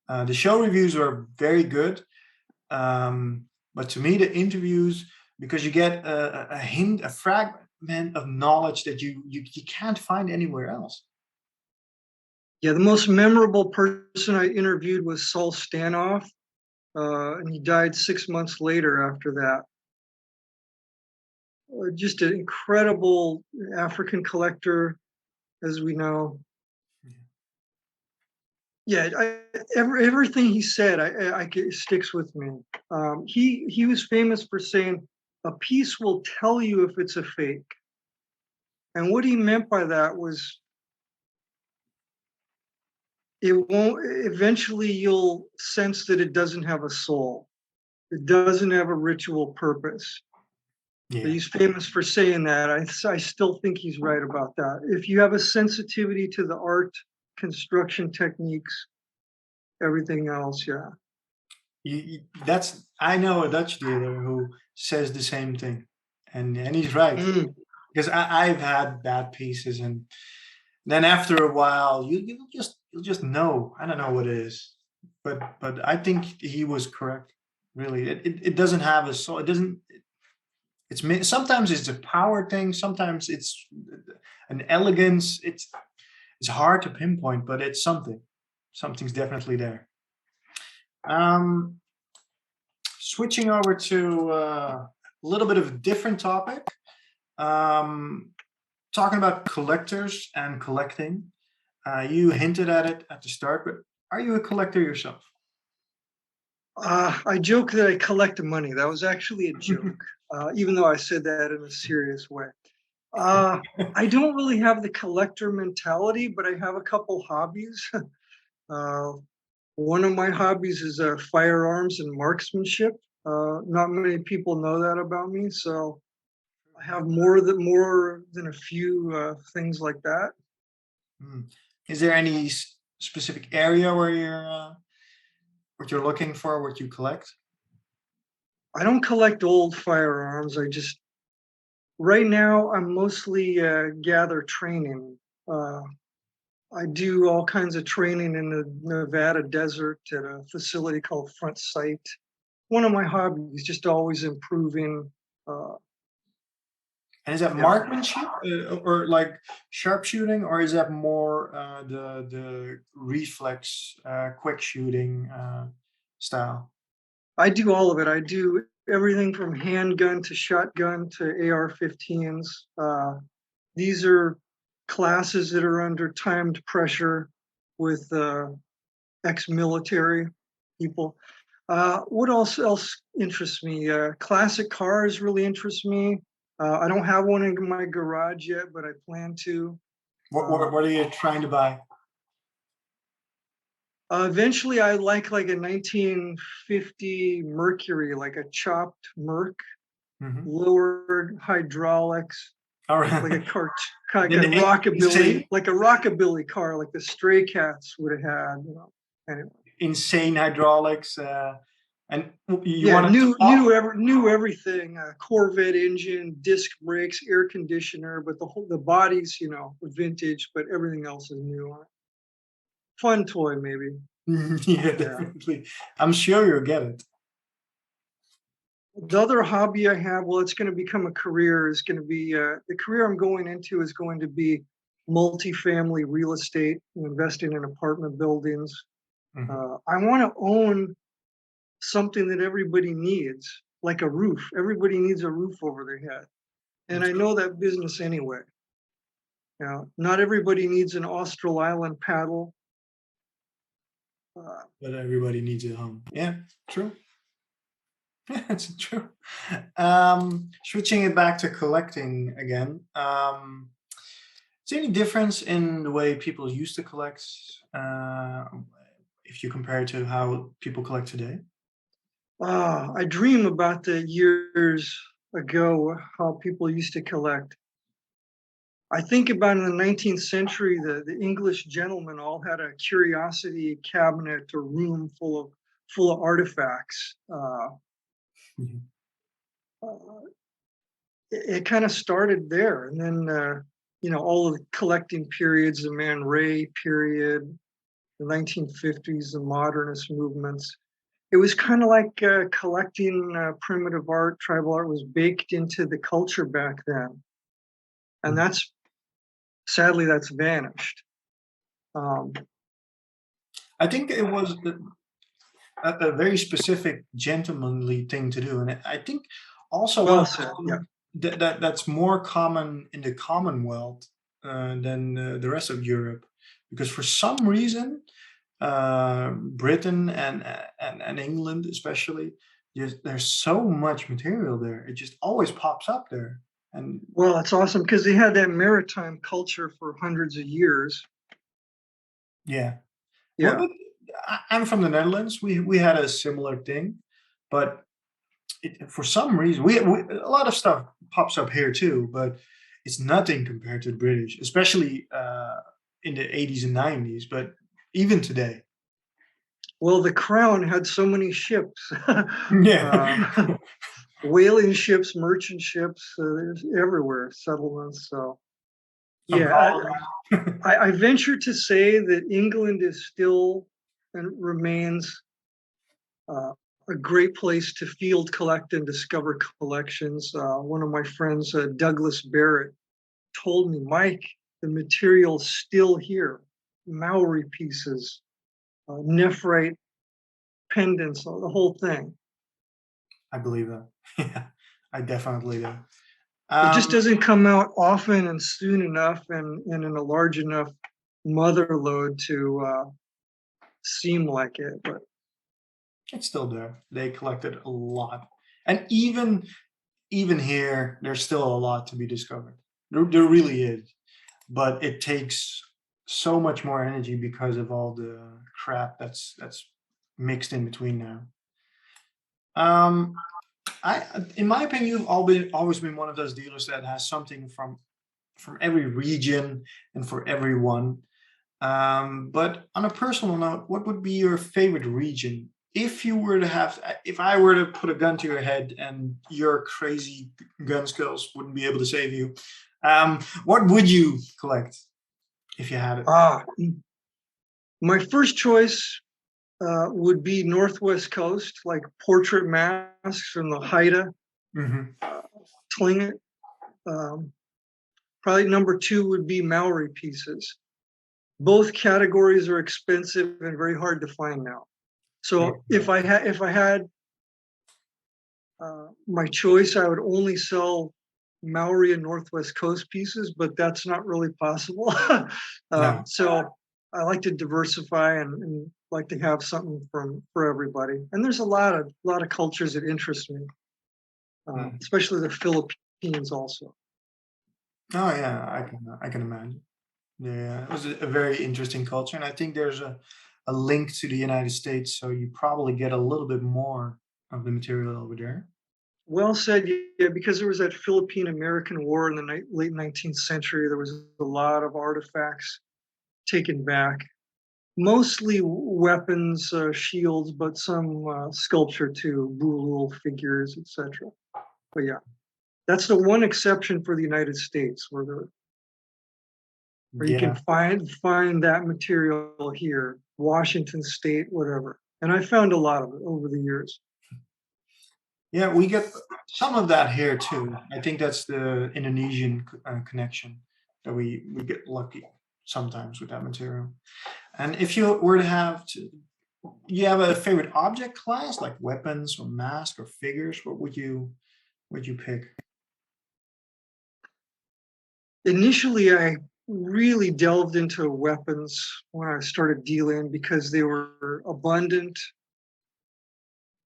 The show reviews are very good, but to me, the interviews, because you get a hint, a fragment of knowledge that you can't find anywhere else. Yeah, the most memorable person I interviewed was Saul Stanoff, and he died 6 months later after that. Just an incredible African collector, as we know. Yeah, everything he said, sticks with me. He was famous for saying, "A piece will tell you if it's a fake," and what he meant by that was, it won't. Eventually, you'll sense that it doesn't have a soul. It doesn't have a ritual purpose. Yeah. He's famous for saying that. I still think he's right about that. If you have a sensitivity to the art, construction techniques, everything else, yeah. I know a Dutch dealer who says the same thing, and he's right, Mm. because I've had bad pieces, and then after a while you'll just know. I don't know what it is, but I think he was correct. Really, it doesn't have a soul. It doesn't. Sometimes it's a power thing. Sometimes it's an elegance. It's hard to pinpoint, but it's something. Something's definitely there. Um, Switching over to a little bit of a different topic. Um, Talking about collectors and collecting. You hinted at it at the start, but are you a collector yourself? I joke that I collect money. That was actually a joke, even though I said that in a serious way. I don't really have the collector mentality, but I have a couple hobbies. uh, One of my hobbies is firearms and marksmanship. Not many people know that about me, so I have more than a few things like that. Hmm. Is there any specific area where what you're looking for, what you collect? I don't collect old firearms. Right now I'm mostly gather training. Uh, I do all kinds of training in the Nevada desert at a facility called Front Sight. One of my hobbies is just always improving. Uh, And is that yeah. marksmanship or like sharpshooting, or is that more the reflex, quick shooting style? I do all of it. I do everything from handgun to shotgun to AR-15s. These are classes that are under timed pressure with ex-military people. What else interests me? Classic cars really interest me. I don't have one in my garage yet, but I plan to. What are you trying to buy? Eventually, I like a 1950 Mercury, like a chopped Merc, Hmm. lowered hydraulics, All like a right. car, like a Then rockabilly, like a rockabilly car, like the Stray Cats would have had. Anyway. insane hydraulics, and you Yeah, want to knew everything. Corvette engine, disc brakes, air conditioner, but the body's vintage, but everything else is new on it. Fun toy, maybe. yeah, Yeah. definitely. I'm sure you'll get it. The other hobby I have, well, it's going to become a career. Is going to be the career I'm going into is going to be multifamily real estate, investing in apartment buildings. Mhm. I want to own something that everybody needs, like a roof. Everybody needs a roof over their head. And I know that business anyway. Not everybody needs an Austral Island paddle. But everybody needs a home. Yeah, true. Yeah, it's true. Switching it back to collecting again. Is there any difference in the way people used to collect, if you compare it to how people collect today? I dream about the years ago, how people used to collect. I think about in the 19th century, the English gentlemen all had a curiosity cabinet or room full of artifacts. Mhm. It kind of started there, and then all of the collecting periods, the Man Ray period, the 1950s, the modernist movements. It was kind of like collecting primitive art, tribal art was baked into the culture back then, and Mhm. sadly that's vanished. Um, I think it was a very specific gentlemanly thing to do, and I think also one well of said, yeah. the, that's more common in the Commonwealth than the rest of Europe, because for some reason, Britain and England especially, there's so much material there. It just always pops up there, and Well, it's awesome because they had that maritime culture for hundreds of years. yeah. Yeah. I'm from the Netherlands. We had a similar thing, but for some reason, we a lot of stuff pops up here too, but it's nothing compared to the British, especially in the 80s and 90s. But even today, Well, the crown had so many ships, yeah, whaling ships, merchant ships, there's everywhere, settlements. So, some yeah, colonies. I venture to say that England is still and remains uh, a great place to field collect and discover collections. One of my friends, Douglas Barrett, told me, Mike, the material's still here. Maori pieces, nephrite pendants, the whole thing. I believe that. Yeah, I definitely do. It just Um, doesn't come out often and soon enough and in a large enough mother load to seem like it. But it's still there. They collected a lot, and even here, there's still a lot to be discovered. There really is, but it takes so much more energy because of all the crap that's mixed in between now. Um, in my opinion, you've always been one of those dealers that has something from every region and for everyone. But on a personal note, what would be your favorite region? If you were to have, if I were to put a gun to your head and your crazy gun skills wouldn't be able to save you, what would you collect if you had it? ah, my first choice would be Northwest Coast, like portrait masks from the Haida, Hmm. Tlingit. Um, Probably number two would be Maori pieces. Both categories are expensive and very hard to find now. So if I had my choice, I would only sell Maori and Northwest Coast pieces, but that's not really possible. No. So I like to diversify and like to have something for everybody. And there's a lot of cultures that interest me, Mm. especially the Philippines also. Oh yeah, I can imagine. Yeah, it was a very interesting culture, and I think there's a link to the United States, so you probably get a little bit more of the material over there. Well said, yeah, because there was that Philippine American War in the late 19th century. There was a lot of artifacts taken back, mostly weapons, shields, but some sculpture too, bulul figures, etc. But yeah, that's the one exception for the United States where you can Yeah, find that material here, Washington State, whatever. And I found a lot of it over the years. yeah, we get some of that here too. I think that's the Indonesian connection that we get lucky sometimes with that material. And if you were to you have a favorite object class like weapons or mask or figures, what would you pick? Initially, I really delved into weapons when I started dealing because they were abundant,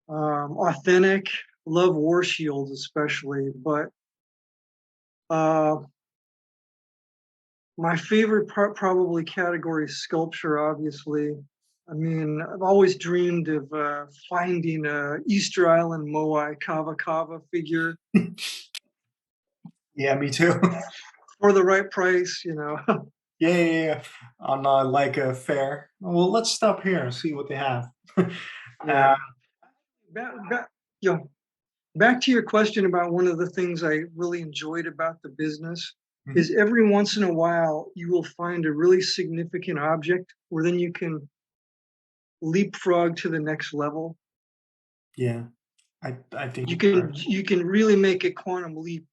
authentic. Love war shields especially, but uh, my favorite part probably category is sculpture. Obviously, I mean I've always dreamed of finding a Easter Island Moai Kava Kava figure Yeah, me too. for the right price. You know. Yeah. On like a fair. Well, let's stop here and see what they have. Yeah. Back, you know, back to your question about one of the things I really enjoyed about the business Mhm. is every once in a while you will find a really significant object where then you can leapfrog to the next level. Yeah, I think You you're can right. you can really make a quantum leap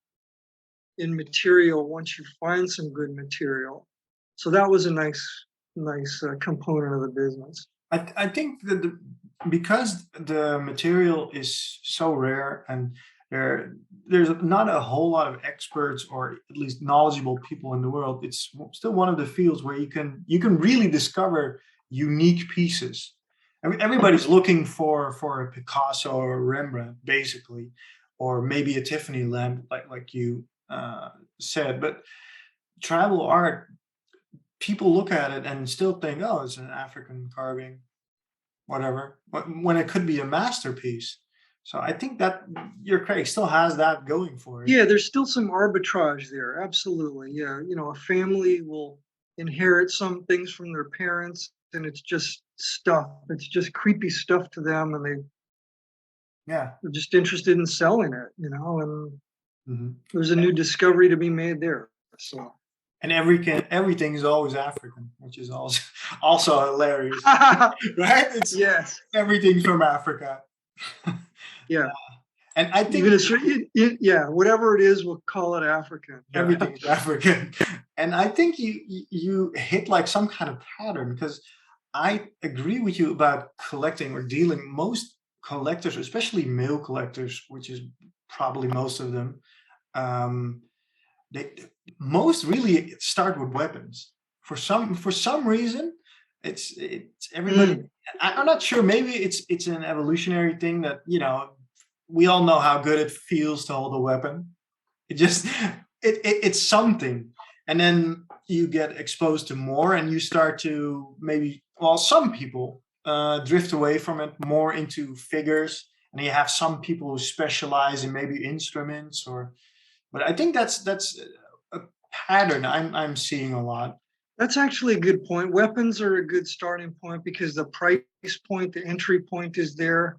in material once you find some good material. So that was a nice component of the business. I think that because the material is so rare and there's not a whole lot of experts or at least knowledgeable people in the world, it's still one of the fields where you can really discover unique pieces. I mean, everybody's looking for a Picasso or a Rembrandt, basically, or maybe a Tiffany lamp, like you said. But tribal art, people look at it and still think, oh, it's an African carving, whatever, but when it could be a masterpiece. So I think that your Craig still has that going for it. Yeah, there's still some arbitrage there. Absolutely. Yeah. You know, a family will inherit some things from their parents and it's just stuff. It's just creepy stuff to them and Yeah. they're just interested in selling it, you know, and Mhm. there's a new discovery to be made there. So And everything is always African, which is also also hilarious, right? It's yes. everything from Africa. Yeah. And I Even think it's yeah, whatever it is, we'll call it African. Yeah. everything is African. And I think you hit like some kind of pattern, because I agree with you about collecting or dealing. Most collectors, especially male collectors, which is probably most of them, um, they most really start with weapons. For some reason, it's everybody. Mm. I'm not sure. Maybe it's an evolutionary thing that we all know how good it feels to hold a weapon. It just it's something, and then you get exposed to more, and you start to maybe, well, some people drift away from it more into figures, and you have some people who specialize in maybe instruments or. But I think that's a pattern I'm seeing a lot. That's actually a good point. Weapons are a good starting point because the price point, the entry point is there.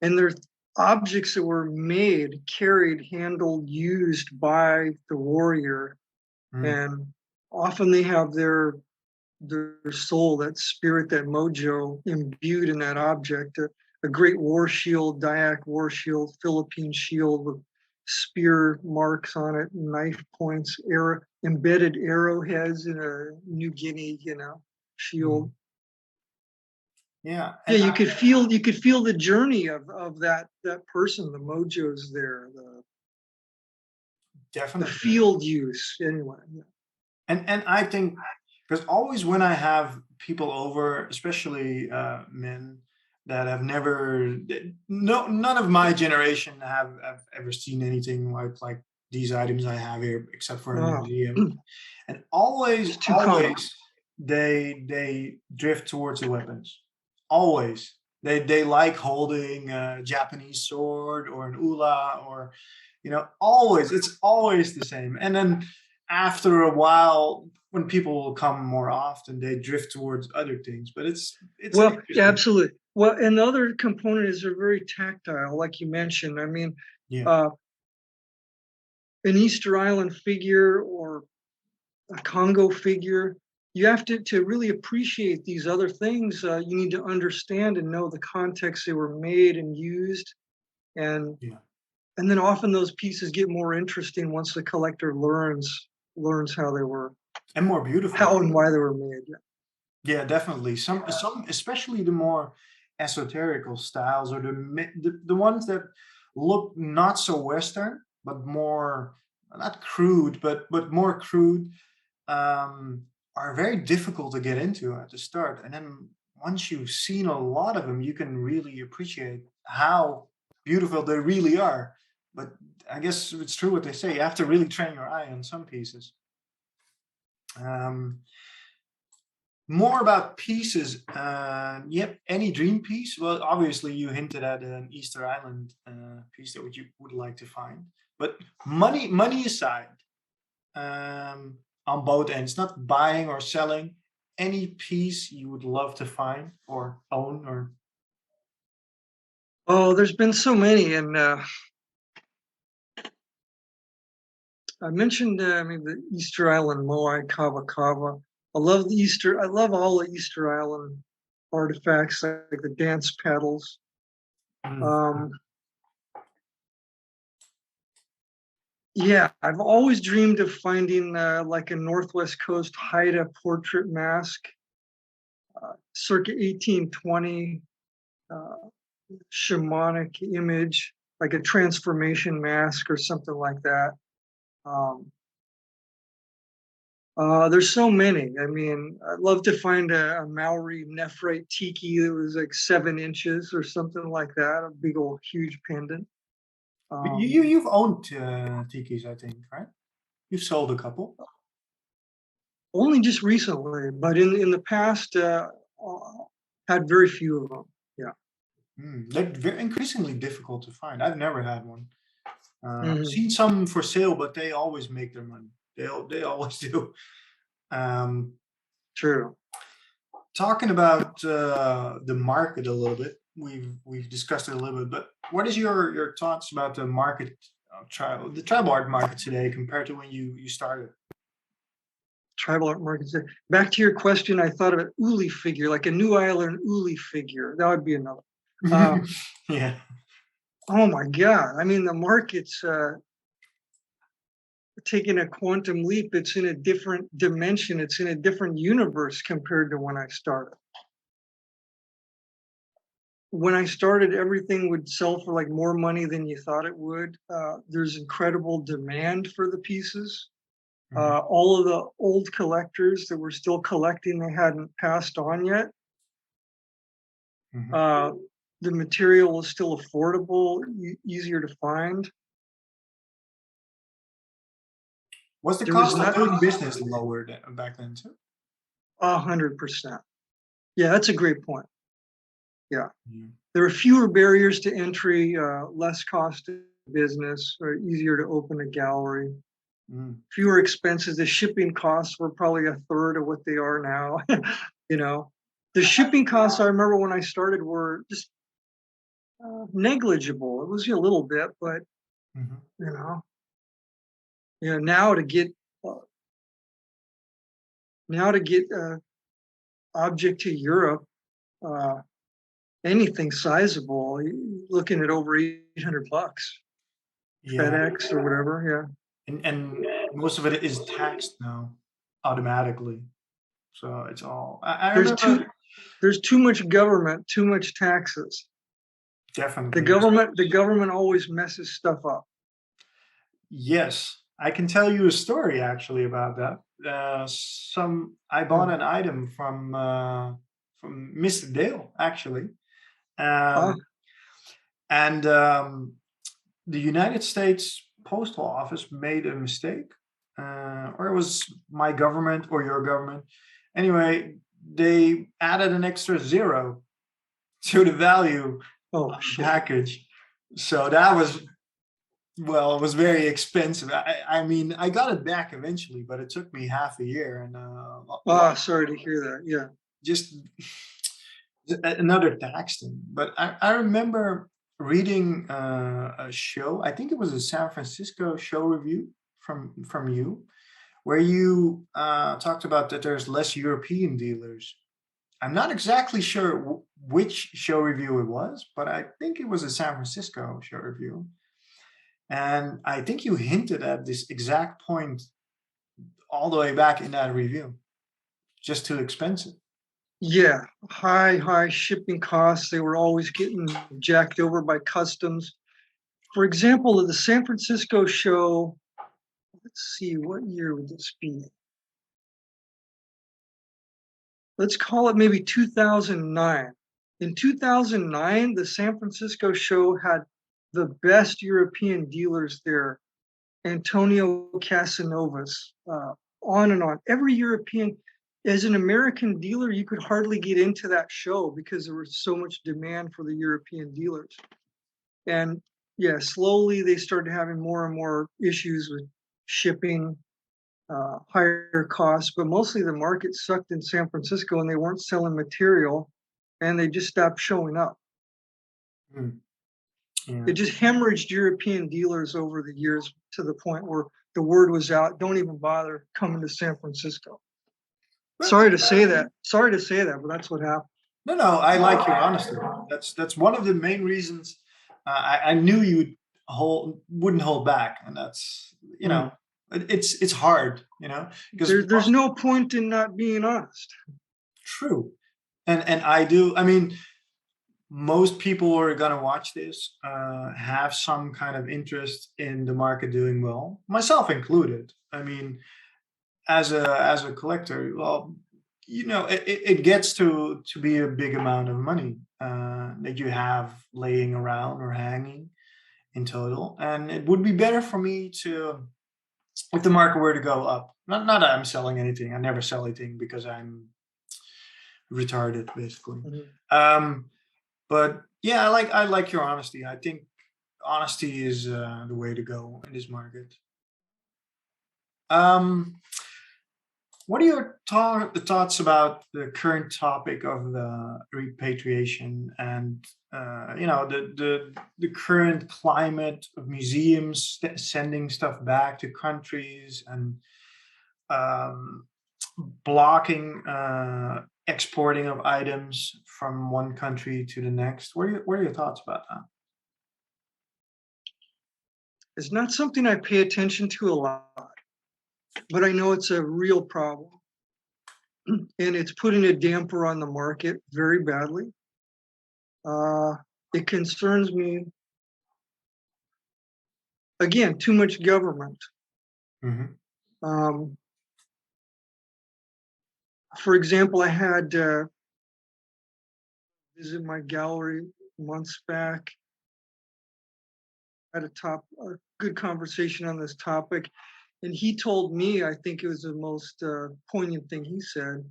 And they're objects that were made, carried, handled, used by the warrior. Mm, And often they have their soul, that spirit, that mojo imbued in that object. A great war shield, Dayak war shield, Philippine shield with spear marks on it, knife points, arrow, embedded arrowheads in a New Guinea, shield. mm. Yeah, Yeah, and you could feel the journey of that person, the mojo's there, the definitely. field use anyway. Yeah. And I think, because always when I have people over, especially men that have never, no, none of my generation have ever seen anything like these items I have here, except for in the Oh, museum. And always, it's too common. always, they drift towards the weapons. Always, they like holding a Japanese sword or an ula, or always, it's always the same. And then after a while, when people will come more often, they drift towards other things. But it's an Well, yeah, interesting. absolutely. Well, and the other component is they're very tactile, like you mentioned. I mean, Yeah. uh, an Easter Island figure or a Congo figure, you have to really appreciate these other things. You need to understand and know the context they were made and used, and Yeah. and then often those pieces get more interesting once the collector learns how they were, And more beautiful. how and why they were made. Yeah. Yeah, definitely. Some, especially the more esoterical styles, or the ones that look not so Western, but more, not crude, but more crude. are very difficult to get into at the start, and then once you've seen a lot of them, you can really appreciate how beautiful they really are. But I guess it's true what they say. You have to really train your eye on some pieces. Um, More about pieces. Yep, any dream piece? Well, obviously you hinted at an Easter Island piece that you would like to find. But money aside, on both ends, not buying or selling, any piece you would love to find or own or. Oh, there's been so many, and I mentioned the Easter Island Moai Kava Kava. I love all the Easter Island artifacts, like the dance paddles. Mm, Um, yeah, I've always dreamed of finding like a Northwest Coast Haida portrait mask, circa 1820, uh, shamanic image, like a transformation mask or something like that. Um, there's so many. I mean, I'd love to find a Maori nephrite tiki that was like 7 inches or something like that, a big old huge pendant. but Um, you've owned tikis, I think, right? You've sold a couple. Only just recently, but in the past, had very few of them. Yeah. They're very increasingly difficult to find. I've never had one. I've Mhm. seen some for sale, but they always make their money. They always do. Um, True. Talking about the market a little bit, we've discussed it a little bit, but what is your thoughts about the market, the tribal art market today compared to when you started? Tribal art markets. Back to your question, I thought of an Uli figure, like a New Ireland Uli figure. That would be another. Uh, Yeah. oh my God. I mean, the market's taking a quantum leap. It's in a different dimension. It's in a different universe compared to when I started. When I started, everything would sell for like more money than you thought it would. There's incredible demand for the pieces. Mhm, All of the old collectors that were still collecting, they hadn't passed on yet. mhm. Uh, the material was still affordable, easier to find. Was the There was cost of not doing business lower back then too? 100%. Yeah, that's a great point. Yeah, Yeah. there are fewer barriers to entry, less cost of business, or easier to open a gallery. Mm. Fewer expenses. The shipping costs were probably a third of what they are now. you know, the shipping costs I remember when I started were just negligible. It was a little bit, but Mhm. you know, now to get uh, object to Europe, uh, anything sizable, you're looking at over $800, Yeah, FedEx or whatever. and most of it is taxed now automatically. So it's all. I There's remember too there's too much government, too much taxes. The definitely. government the government always messes stuff up. Yes, I can tell you a story actually about that. Some I bought Hmm. an item from Mr. Dale actually, Uh, um, and the United States Postal Office made a mistake, or it was my government or your government. Anyway, they added an extra zero to the value oh of the shit. package. So that was, well, it was very expensive. I mean, I got it back eventually, but it took me half a year and Sorry to hear that. Yeah. just another tax thing. But I remember reading a show. I think it was a San Francisco show review from you, where you talked about that there's less European dealers. I'm not exactly sure which show review it was, but I think it was a San Francisco show review. And I think you hinted at this exact point all the way back in that review. Just too expensive. Yeah. High shipping costs. They were always getting jacked over by customs. For example, at the San Francisco show, let's see, what year would this be? let's call it maybe 2009. In 2009, the San Francisco show had the best European dealers there. Antonio Casanovas, on and on. Every European, as an American dealer, you could hardly get into that show because there was so much demand for the European dealers. And yeah, slowly they started having more and more issues with shipping, higher costs, but mostly the market sucked in San Francisco and they weren't selling material and they just stopped showing up. Mm. Yeah. It just hemorrhaged European dealers over the years to the point where the word was out, don't even bother coming to San Francisco. But, Sorry to say that, but that's what happened. no, I like your honesty. That's one of the main reasons I knew you wouldn't hold back, and that's it's hard, because There's no point in not being honest. true, and I do. I mean, most people who are gonna watch this have some kind of interest in the market doing well, myself included. I mean, as a collector, well, it gets to be a big amount of money that you have laying around or hanging in total, and it would be better for me to, if the market were to go up. Not that I'm selling anything. I never sell anything because I'm retarded, basically. But yeah, I like your honesty. I think honesty is the way to go in this market. Um, What are your thoughts about the current topic of the repatriation and the current climate of museums sending stuff back to countries and um, blocking exporting of items from one country to the next? What are your thoughts about that? It's not something I pay attention to a lot, but I know it's a real problem. And it's putting a damper on the market very badly. It concerns me. Again, too much government. Hmm. Um, for example, I had visit my gallery months back. Had a good conversation on this topic, and he told me, I think it was the most poignant thing he said,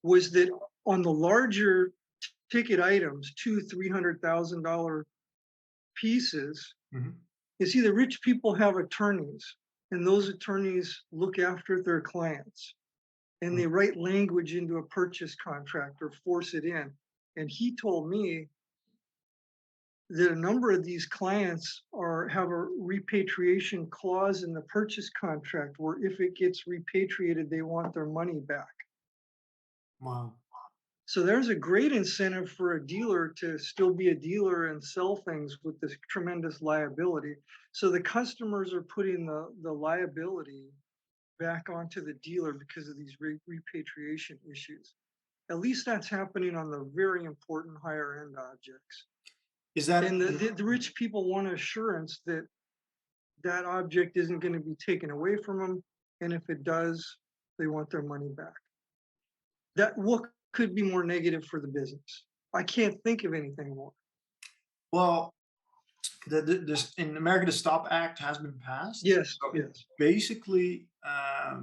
was that on the larger ticket items, $200,000-$300,000 pieces, Hmm. you see, the rich people have attorneys, and those attorneys look after their clients, and they write language into a purchase contract or force it in. And he told me that a number of these clients have a repatriation clause in the purchase contract where if it gets repatriated, they want their money back. Wow. So there's a great incentive for a dealer to still be a dealer and sell things with this tremendous liability. So the customers are putting the liability back onto the dealer because of these repatriation issues. At least that's happening on the very important higher end objects. Is that And the rich people want assurance that that object isn't going to be taken away from them. And if it does, they want their money back. What could be more negative for the business? I can't think of anything more. well? This in America, the Stop Act has been passed. Yes, So it yes. basically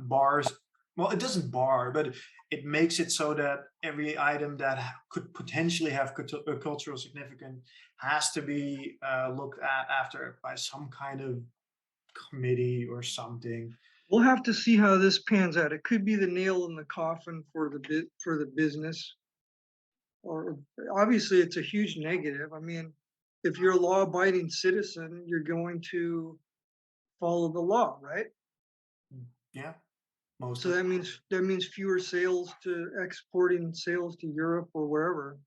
bars. Well, it doesn't bar, but it makes it so that every item that could potentially have cultural significance has to be looked at after by some kind of committee or something. We'll have to see how this pans out. It could be the nail in the coffin for the business. Or obviously it's a huge negative. I mean, if you're a law-abiding citizen, you're going to follow the law, right? Yeah, So mostly. that means fewer sales to exporting sales to Europe or wherever.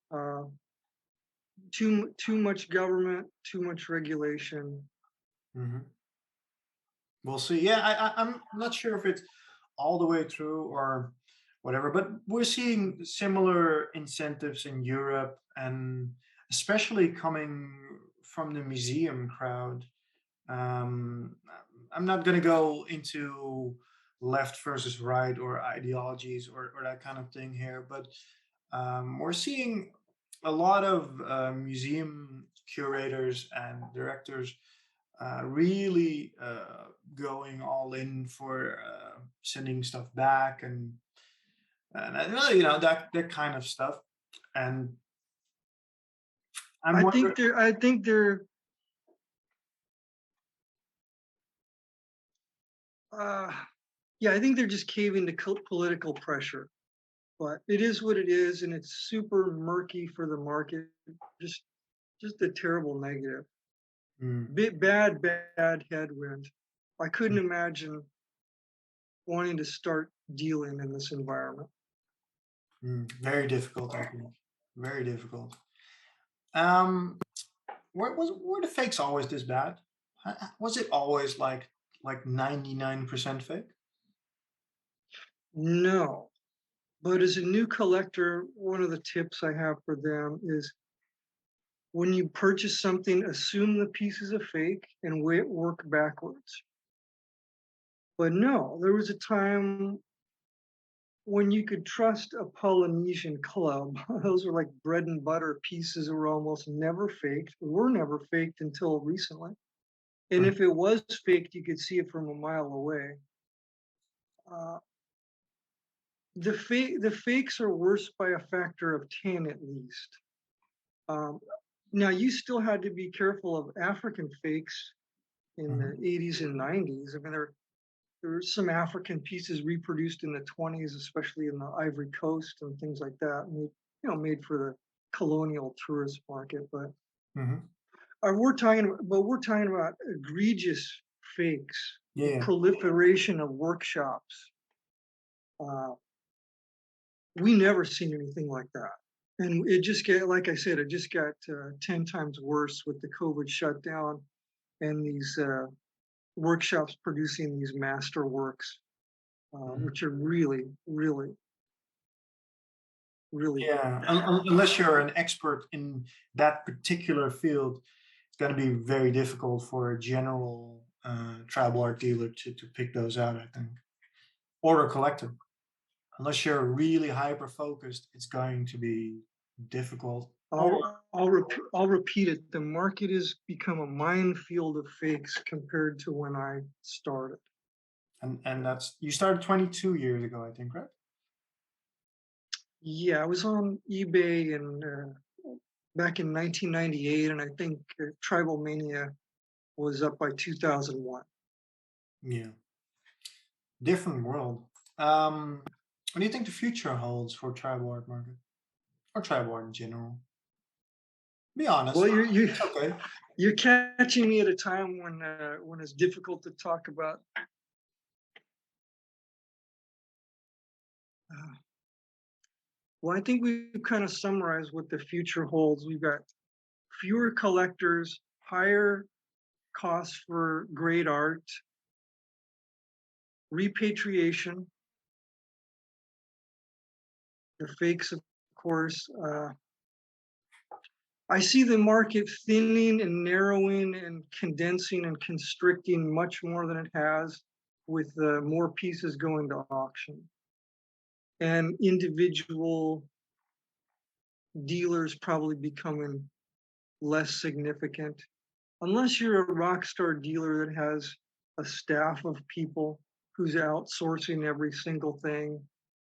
Uh, too much government, too much regulation. Hmm. We'll see. Yeah, I'm not sure if it's all the way through or whatever, but we're seeing similar incentives in Europe, and especially coming from the museum crowd. Um, I'm not going to go into left versus right or ideologies or that kind of thing here, but we're seeing a lot of museum curators and directors really going all in for sending stuff back and that kind of stuff. And I'm I wondering. think they're. I think they're. Uh, yeah, I think they're just caving to political pressure. But it is what it is, and it's super murky for the market. Just, just a terrible negative. Mm, Bad headwind. I couldn't imagine wanting to start dealing in this environment. very difficult, I think. Very difficult. Um, were the fakes always this bad? Was it always like 99% fake? No, but as a new collector, one of the tips I have for them is when you purchase something, assume the piece is a fake and work backwards. But no, there was a time when you could trust a Polynesian club. Those were like bread and butter pieces that were almost never faked, were never faked until recently. And Mm, if it was faked, you could see it from a mile away. Uh, the fakes are worse by a factor of 10 at least. Um, Now, you still had to be careful of African fakes in the mhm. 80s and 90s. I mean, there were some African pieces reproduced in the 20s, especially in the Ivory Coast and things like that, made for the colonial tourist market. But Mhm. we're talking about egregious fakes, the Yeah. proliferation of workshops. Uh, we never seen anything like that. And it just get, like I said, it just got 10 times worse with the COVID shutdown and these workshops producing these master works, Mhm. which are really, really, really Yeah. bad. Unless you're an expert in that particular field, it's going to be very difficult for a general tribal art dealer to pick those out, I think, or a collector. Unless you're really hyper focused, it's going to be difficult. I'll repeat it. The market has become a minefield of fakes compared to when I started. And that's you started 22 years ago, I think, right? Yeah, I was on eBay and back in 1998, and I think Tribalmania was up by 2001. Yeah. Different world. What do you think the future holds for tribal art market or tribal art in general? Be honest. Well, It's okay. you're catching me at a time when it's difficult to talk about. Uh, well, I think we've kind of summarized what the future holds. We've got fewer collectors, higher costs for great art, repatriation, the fakes, of course. I see the market thinning and narrowing and condensing and constricting much more than it has, with more pieces going to auction and individual dealers probably becoming less significant. Unless you're a rock star dealer that has a staff of people who's outsourcing every single thing,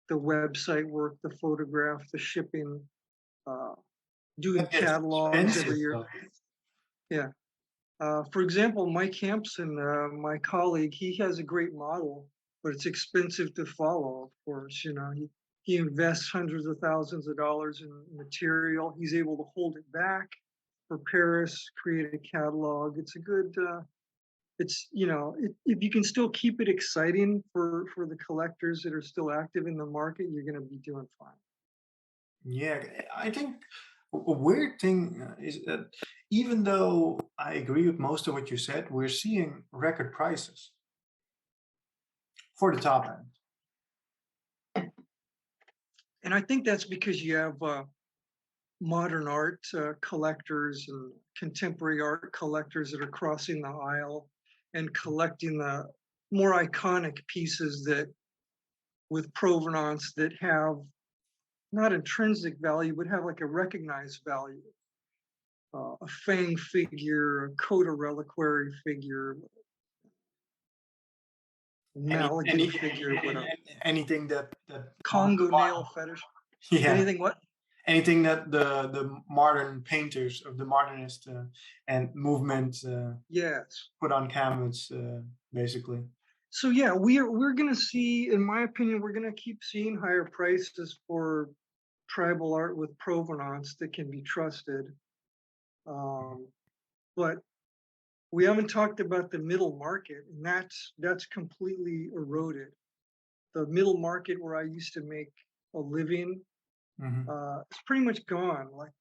the website work, the photograph, the shipping, uh, doing That gets catalogs expensive every year. though. Yeah. For example, Mike Hampson, my colleague, he has a great model, but it's expensive to follow, of course. He invests hundreds of thousands of dollars in material. He's able to hold it back for Paris, create a catalog. It's a good, if you can still keep it exciting for the collectors that are still active in the market, you're going to be doing fine. Yeah, I think a weird thing is that even though I agree with most of what you said, we're seeing record prices for the top end. And I think that's because you have modern art collectors and contemporary art collectors that are crossing the aisle and collecting more iconic pieces that with provenance that have not intrinsic value, but have like a recognized value. A fang figure, a coda reliquary figure, Maligan figure, whatever. Anything that Congo nail fetish. yeah, Anything what? anything that the modern painters of the modernist and movement Yes. put on canvas, basically. So yeah, we're gonna see, in my opinion, we're gonna keep seeing higher prices for tribal art with provenance that can be trusted. But we haven't talked about the middle market, and that's completely eroded. The middle market where I used to make a living, it's pretty much gone. Like,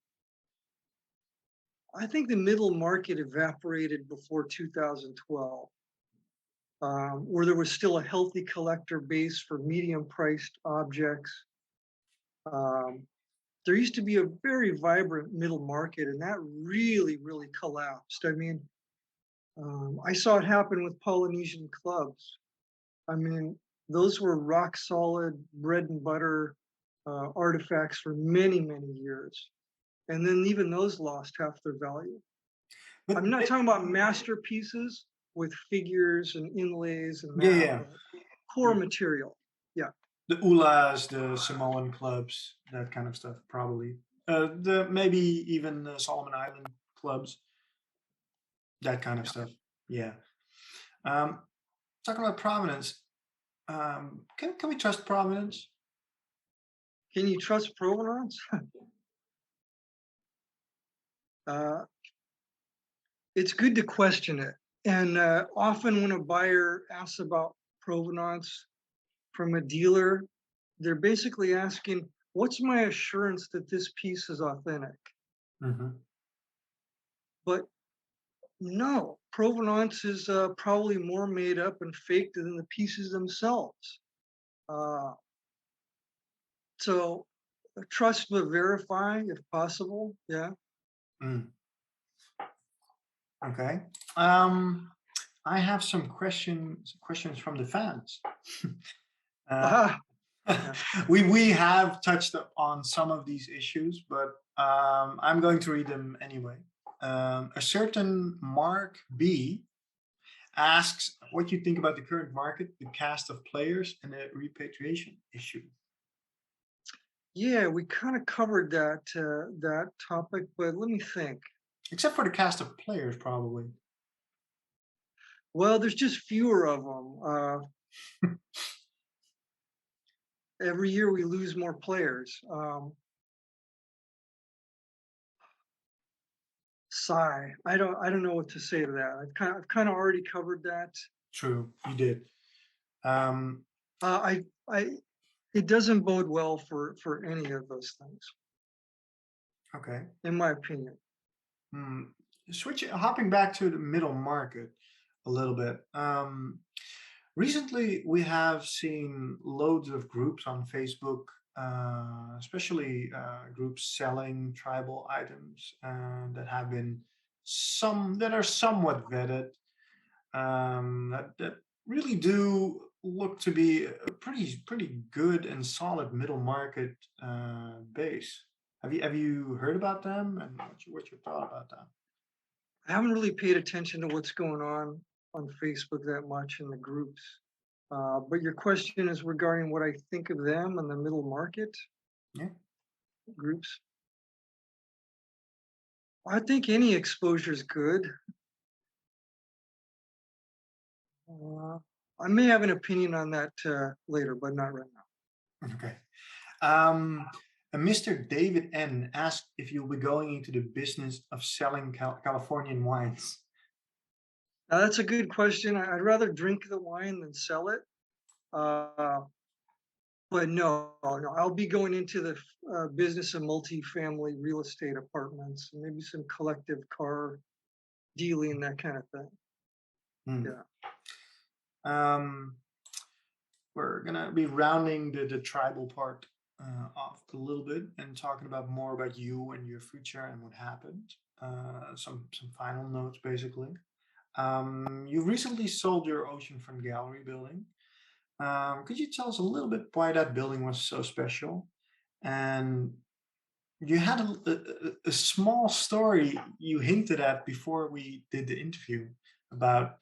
I think the middle market evaporated before 2012, where there was still a healthy collector base for medium-priced objects. There used to be a very vibrant middle market, and that really, really collapsed. I mean, I saw it happen with Polynesian clubs. I mean, those were rock solid bread and butter artifacts for many, many years. And then even those lost half their value. But I'm not talking about masterpieces with figures and inlays and that, yeah, core material. Yeah. the Ulas, the Samoan clubs, that kind of stuff, probably. The maybe even the Solomon Island clubs, that kind of stuff. Yeah. Talking about Provenance, can we trust Provenance? Can you trust provenance? It's good to question it. And often when a buyer asks about provenance from a dealer, they're basically asking, what's my assurance that this piece is authentic? But no, provenance is probably more made up and faked than the pieces themselves. So trust but verify if possible. Yeah. Mm. Okay. I have some questions from the fans. Yeah. we have touched on some of these issues, but I'm going to read them anyway. A certain Mark B asks what you think about the current market, the cast of players, and the repatriation issue. Yeah, we kind of covered that topic, but let me think. Except for the cast of players, probably. Well, there's just fewer of them. Every year we lose more players. Sigh. I don't know what to say to that. I've kind of already covered that. True, you did. It doesn't bode well for any of those things. Okay. In my opinion. Hopping back to the middle market a little bit. Recently, we have seen loads of groups on Facebook, especially groups selling tribal items that have been that are somewhat vetted, that really do look to be a pretty good and solid middle market base. Have you heard about them, and what's your thought about that? I haven't really paid attention to what's going on Facebook that much in the groups. But your question is regarding what I think of them and the middle market groups. I think any exposure is good. I may have an opinion on that later, but not right now. Okay. Mr. David N asked if you'll be going into the business of selling Californian wines. Now, that's a good question. I'd rather drink the wine than sell it. But no, I'll be going into the business of multifamily real estate apartments, maybe some collective car dealing, that kind of thing. Yeah. We're gonna be rounding the tribal part off a little bit and talking about more about you and your future and what happened. Some final notes, basically. You recently sold your Oceanfront Gallery building. Could you tell us a little bit why that building was so special? And you had a small story you hinted at before we did the interview about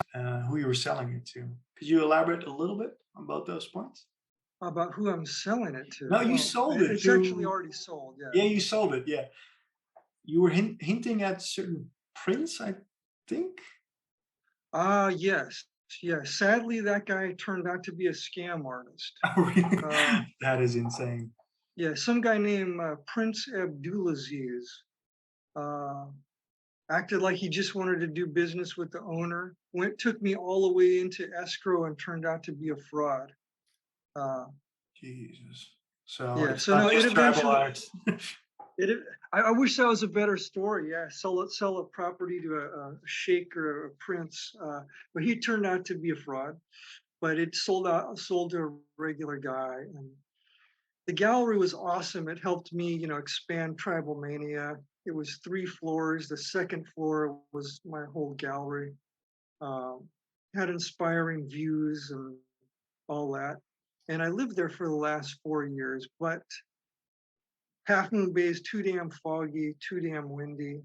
who you were selling it to. Could you elaborate a little bit on both those points? About who I'm selling it to. No, you Oh, sold it it's actually to. already sold. Yeah. Yeah, you sold it. Yeah, you were hinting at certain prints, I think. Yes. Yeah. Sadly, that guy turned out to be a scam artist. Oh, really? Uh, That is insane. yeah, some guy named Prince Abdulaziz uh, acted like he just wanted to do business with the owner. Took me all the way into escrow and turned out to be a fraud. Uh, Jesus. So yeah. it's So not no, it just tribal eventually art. it. I wish that was a better story. Yeah, sell a property to a sheikh or a prince, but he turned out to be a fraud. But it sold to a regular guy, and the gallery was awesome. It helped me, expand Tribalmania. It was 3 floors. The second floor was my whole gallery. Um, had inspiring views and all that. And I lived there for the last 4 years, but Half Moon Bay is too damn foggy, too damn windy,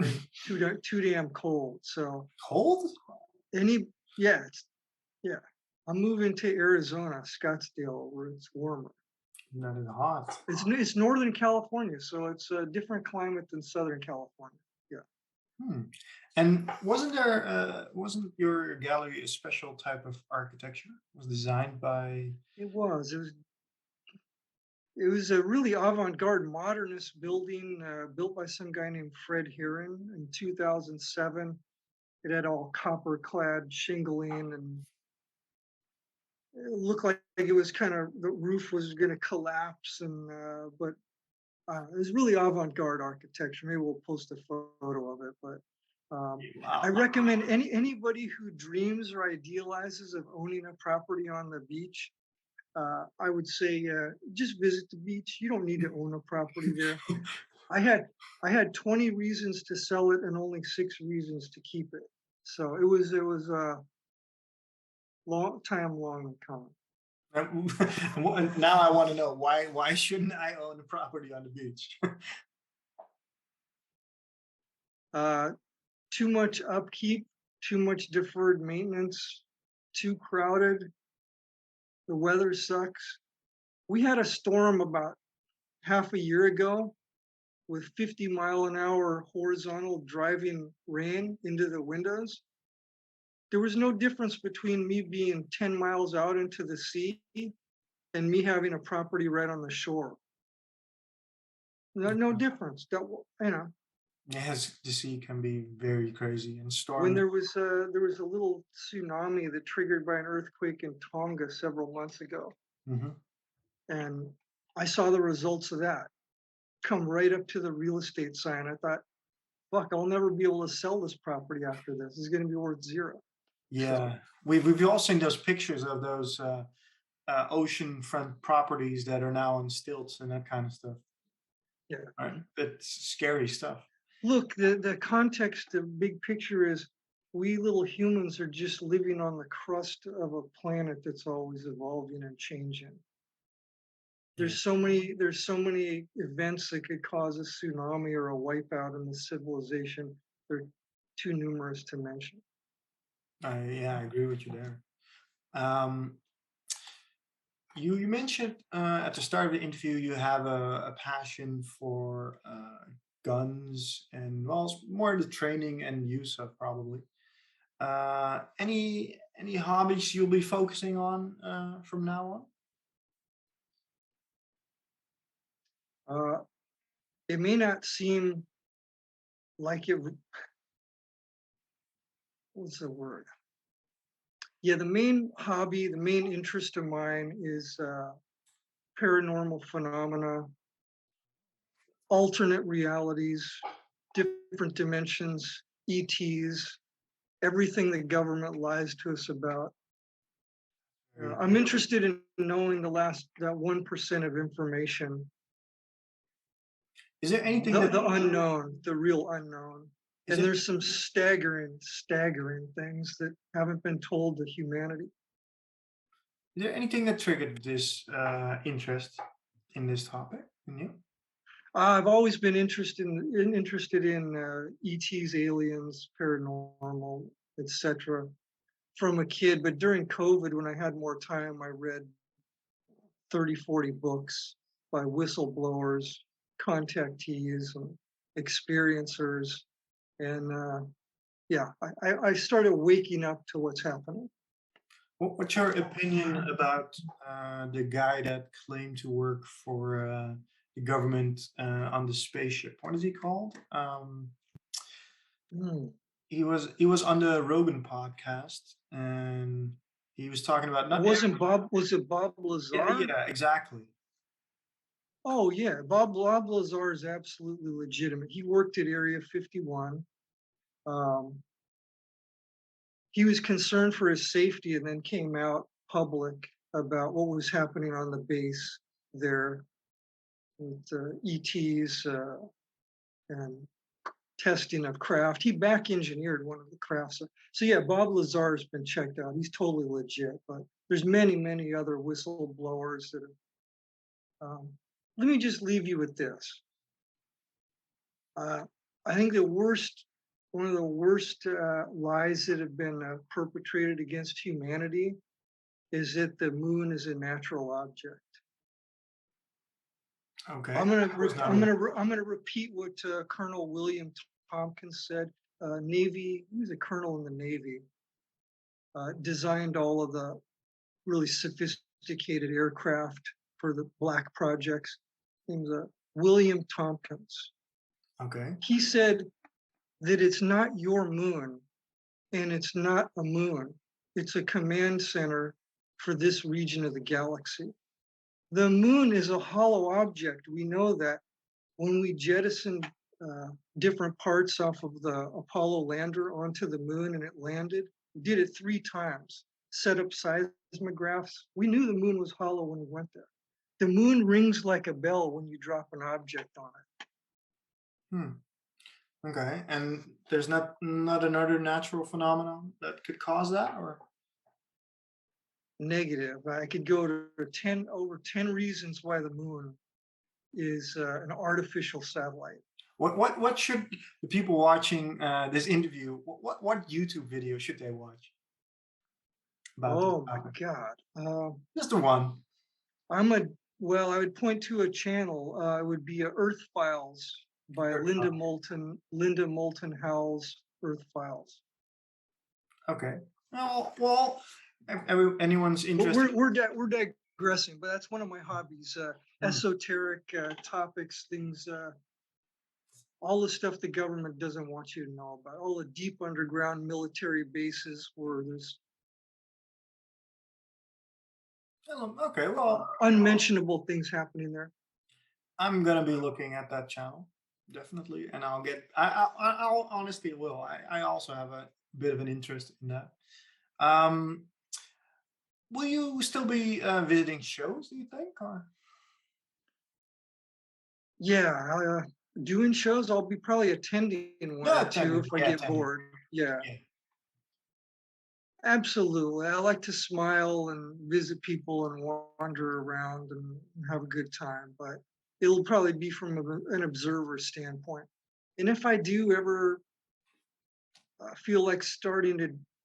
and too damn cold. So Cold? any yeah, yeah. I'm moving to Arizona, Scottsdale, where it's warmer. Not as hot. It's Northern California, so it's a different climate than Southern California. Yeah, Hmm. And wasn't your gallery a special type of architecture? It was designed by. it was. It was a really avant-garde modernist building built by some guy named Fred Heron in 2007. It had all copper-clad shingling, and it looked like it was the roof was going to collapse, and but it was really avant-garde architecture. Maybe we'll post a photo of it, but I Wow. recommend anybody who dreams or idealizes of owning a property on the beach. I would say just visit the beach. You don't need to own a property there. I had I had 20 reasons to sell it and only 6 reasons to keep it. So it was a long coming. Now I want to know why shouldn't I own a property on the beach? Uh, Too much upkeep, too much deferred maintenance, too crowded. The weather sucks. We had a storm about half a year ago with 50-mile-an-hour horizontal driving rain into the windows. There was no difference between me being 10 miles out into the sea and me having a property right on the shore. No difference. Yes, the sea can be very crazy and When stormy. there was a little tsunami that triggered by an earthquake in Tonga several months ago, Hmm. and I saw the results of that come right up to the real estate sign. I thought, fuck, I'll never be able to sell this property after this. It's going to be worth zero. So Yeah, we've all seen those pictures of those oceanfront properties that are now on stilts and that kind of stuff. yeah. Right, it's scary stuff. Look, the context, the big picture is we little humans are just living on the crust of a planet that's always evolving and changing. Yeah, There's so many events that could cause a tsunami or a wipeout in the civilization. They're too numerous to mention. I agree with you there. Um, you mentioned at the start of the interview you have a passion for guns and well, it's more the training and use of probably. Any hobbies you'll be focusing on from now on? Uh, it may not seem like it. What's the word? Yeah, the main hobby, the main interest of mine is paranormal phenomena, alternate realities, different dimensions, ETs, everything the government lies to us about. Very I'm cool. interested in knowing that 1% of information, Is there anything the that the unknown, the real unknown. Is And it there's some staggering things that haven't been told to humanity. is there anything that triggered this interest in this topic in you? I've always been interested in ETs, aliens, paranormal, etc. from a kid. But during COVID, when I had more time, I read 30, 40 books by whistleblowers, contactees, and experiencers. And yeah, I started waking up to what's happening. What's your opinion about the guy that claimed to work for the government on the spaceship? What is he called? Hmm. He was on the Rogan podcast, and he was talking about not Was it Bob yeah, Lazar? yeah, exactly. Oh yeah, Bob Lazar is absolutely legitimate. He worked at Area 51. Um, he was concerned for his safety and then came out public about what was happening on the base there with ETs and testing of craft. He back engineered one of the crafts. So yeah, Bob Lazar has been checked out. He's totally legit. But there's many other whistleblowers that have. Let me just leave you with this. I think one of the worst lies that have been perpetrated against humanity is that the moon is a natural object. Okay. I'm gonna repeat what Colonel William Tompkins said. He was a colonel in the Navy, designed all of the really sophisticated aircraft for the black projects. His name was William Tompkins. Okay. He said that it's not your moon and it's not a moon. It's a command center for this region of the galaxy. The moon is a hollow object. We know that when we jettisoned different parts off of the Apollo lander onto the moon and it landed, we did it 3 times, set up seismographs. We knew the moon was hollow when we went there. The moon rings like a bell when you drop an object on it. Hmm. Okay. And there's not another natural phenomenon that could cause that, or Negative. I could go to over 10 reasons why the moon is an artificial satellite. what should the people watching this interview what YouTube video should they watch about this Oh my topic? God. Just the one. I would point to a channel. It would be Earth Files by Linda Moulton Howell's Earth Files. Okay. Well, anyone's But interested. we're digressing, but that's one of my hobbies. Hmm. Esoteric topics, things, all the stuff the government doesn't want you to know about, all the deep underground military bases where there's Okay. Well, unmentionable things happening there. I'm gonna be looking at that channel definitely, and I'll honestly will. I also have a bit of an interest in that. Um, will you still be visiting shows? Do you think? Or Yeah, doing shows. I'll be probably attending one yeah, or two if I get attending. bored. Yeah, Yeah. absolutely. I like to smile and visit people and wander around and have a good time, but it'll probably be from an observer standpoint. And if I do ever feel like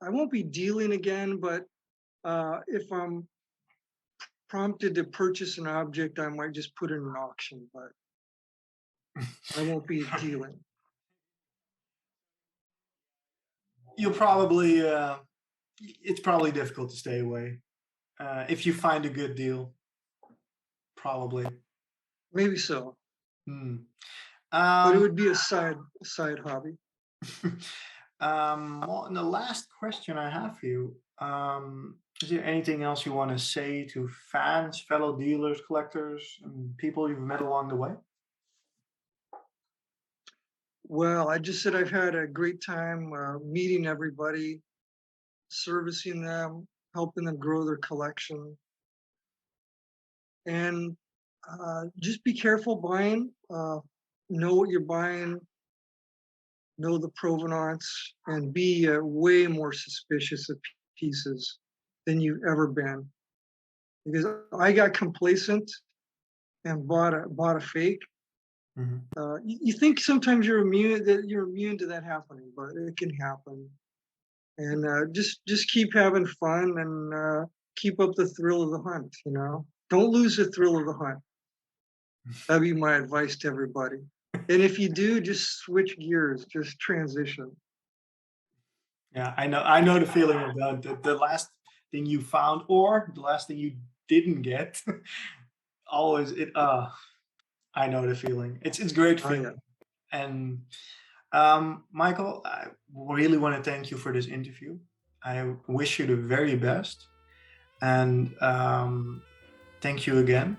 I won't be dealing again, but if I'm prompted to purchase an object, I might just put it in an auction, but I won't be dealing. You'll probably it's probably difficult to stay away if you find a good deal. Probably. Maybe so, Hmm. but it Um, would be a side hobby. well, and the last question I have for you, is there anything else you want to say to fans, fellow dealers, collectors, and people you've met along the way? Well, I just said I've had a great time meeting everybody, servicing them, helping them grow their collection, and just be careful buying. Know what you're buying. know the provenance, and be way more suspicious of pieces than you've ever been. Because I got complacent and bought a fake. Mhm. You think sometimes you're immune to that happening, but it can happen. And just keep having fun and keep up the thrill of the hunt. Don't lose the thrill of the hunt. That'd be my advice to everybody. And if you do, just switch gears, just transition. Yeah, I know the feeling of that. The last thing you found or the last thing you didn't get, always it. I know the feeling. It's great Oh yeah. feeling. And Michael, I really want to thank you for this interview. I wish you the very best, and thank you again.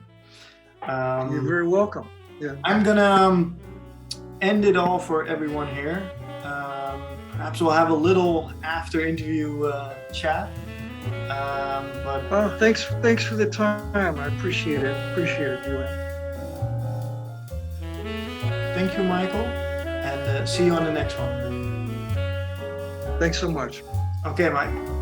You're very welcome. Yeah. I'm gonna end it all for everyone here. Perhaps we'll have a little after interview chat. But Oh, thanks for the time. I appreciate it, Julian. thank you, Michael, and see you on the next one. Thanks so much. Okay, Mike.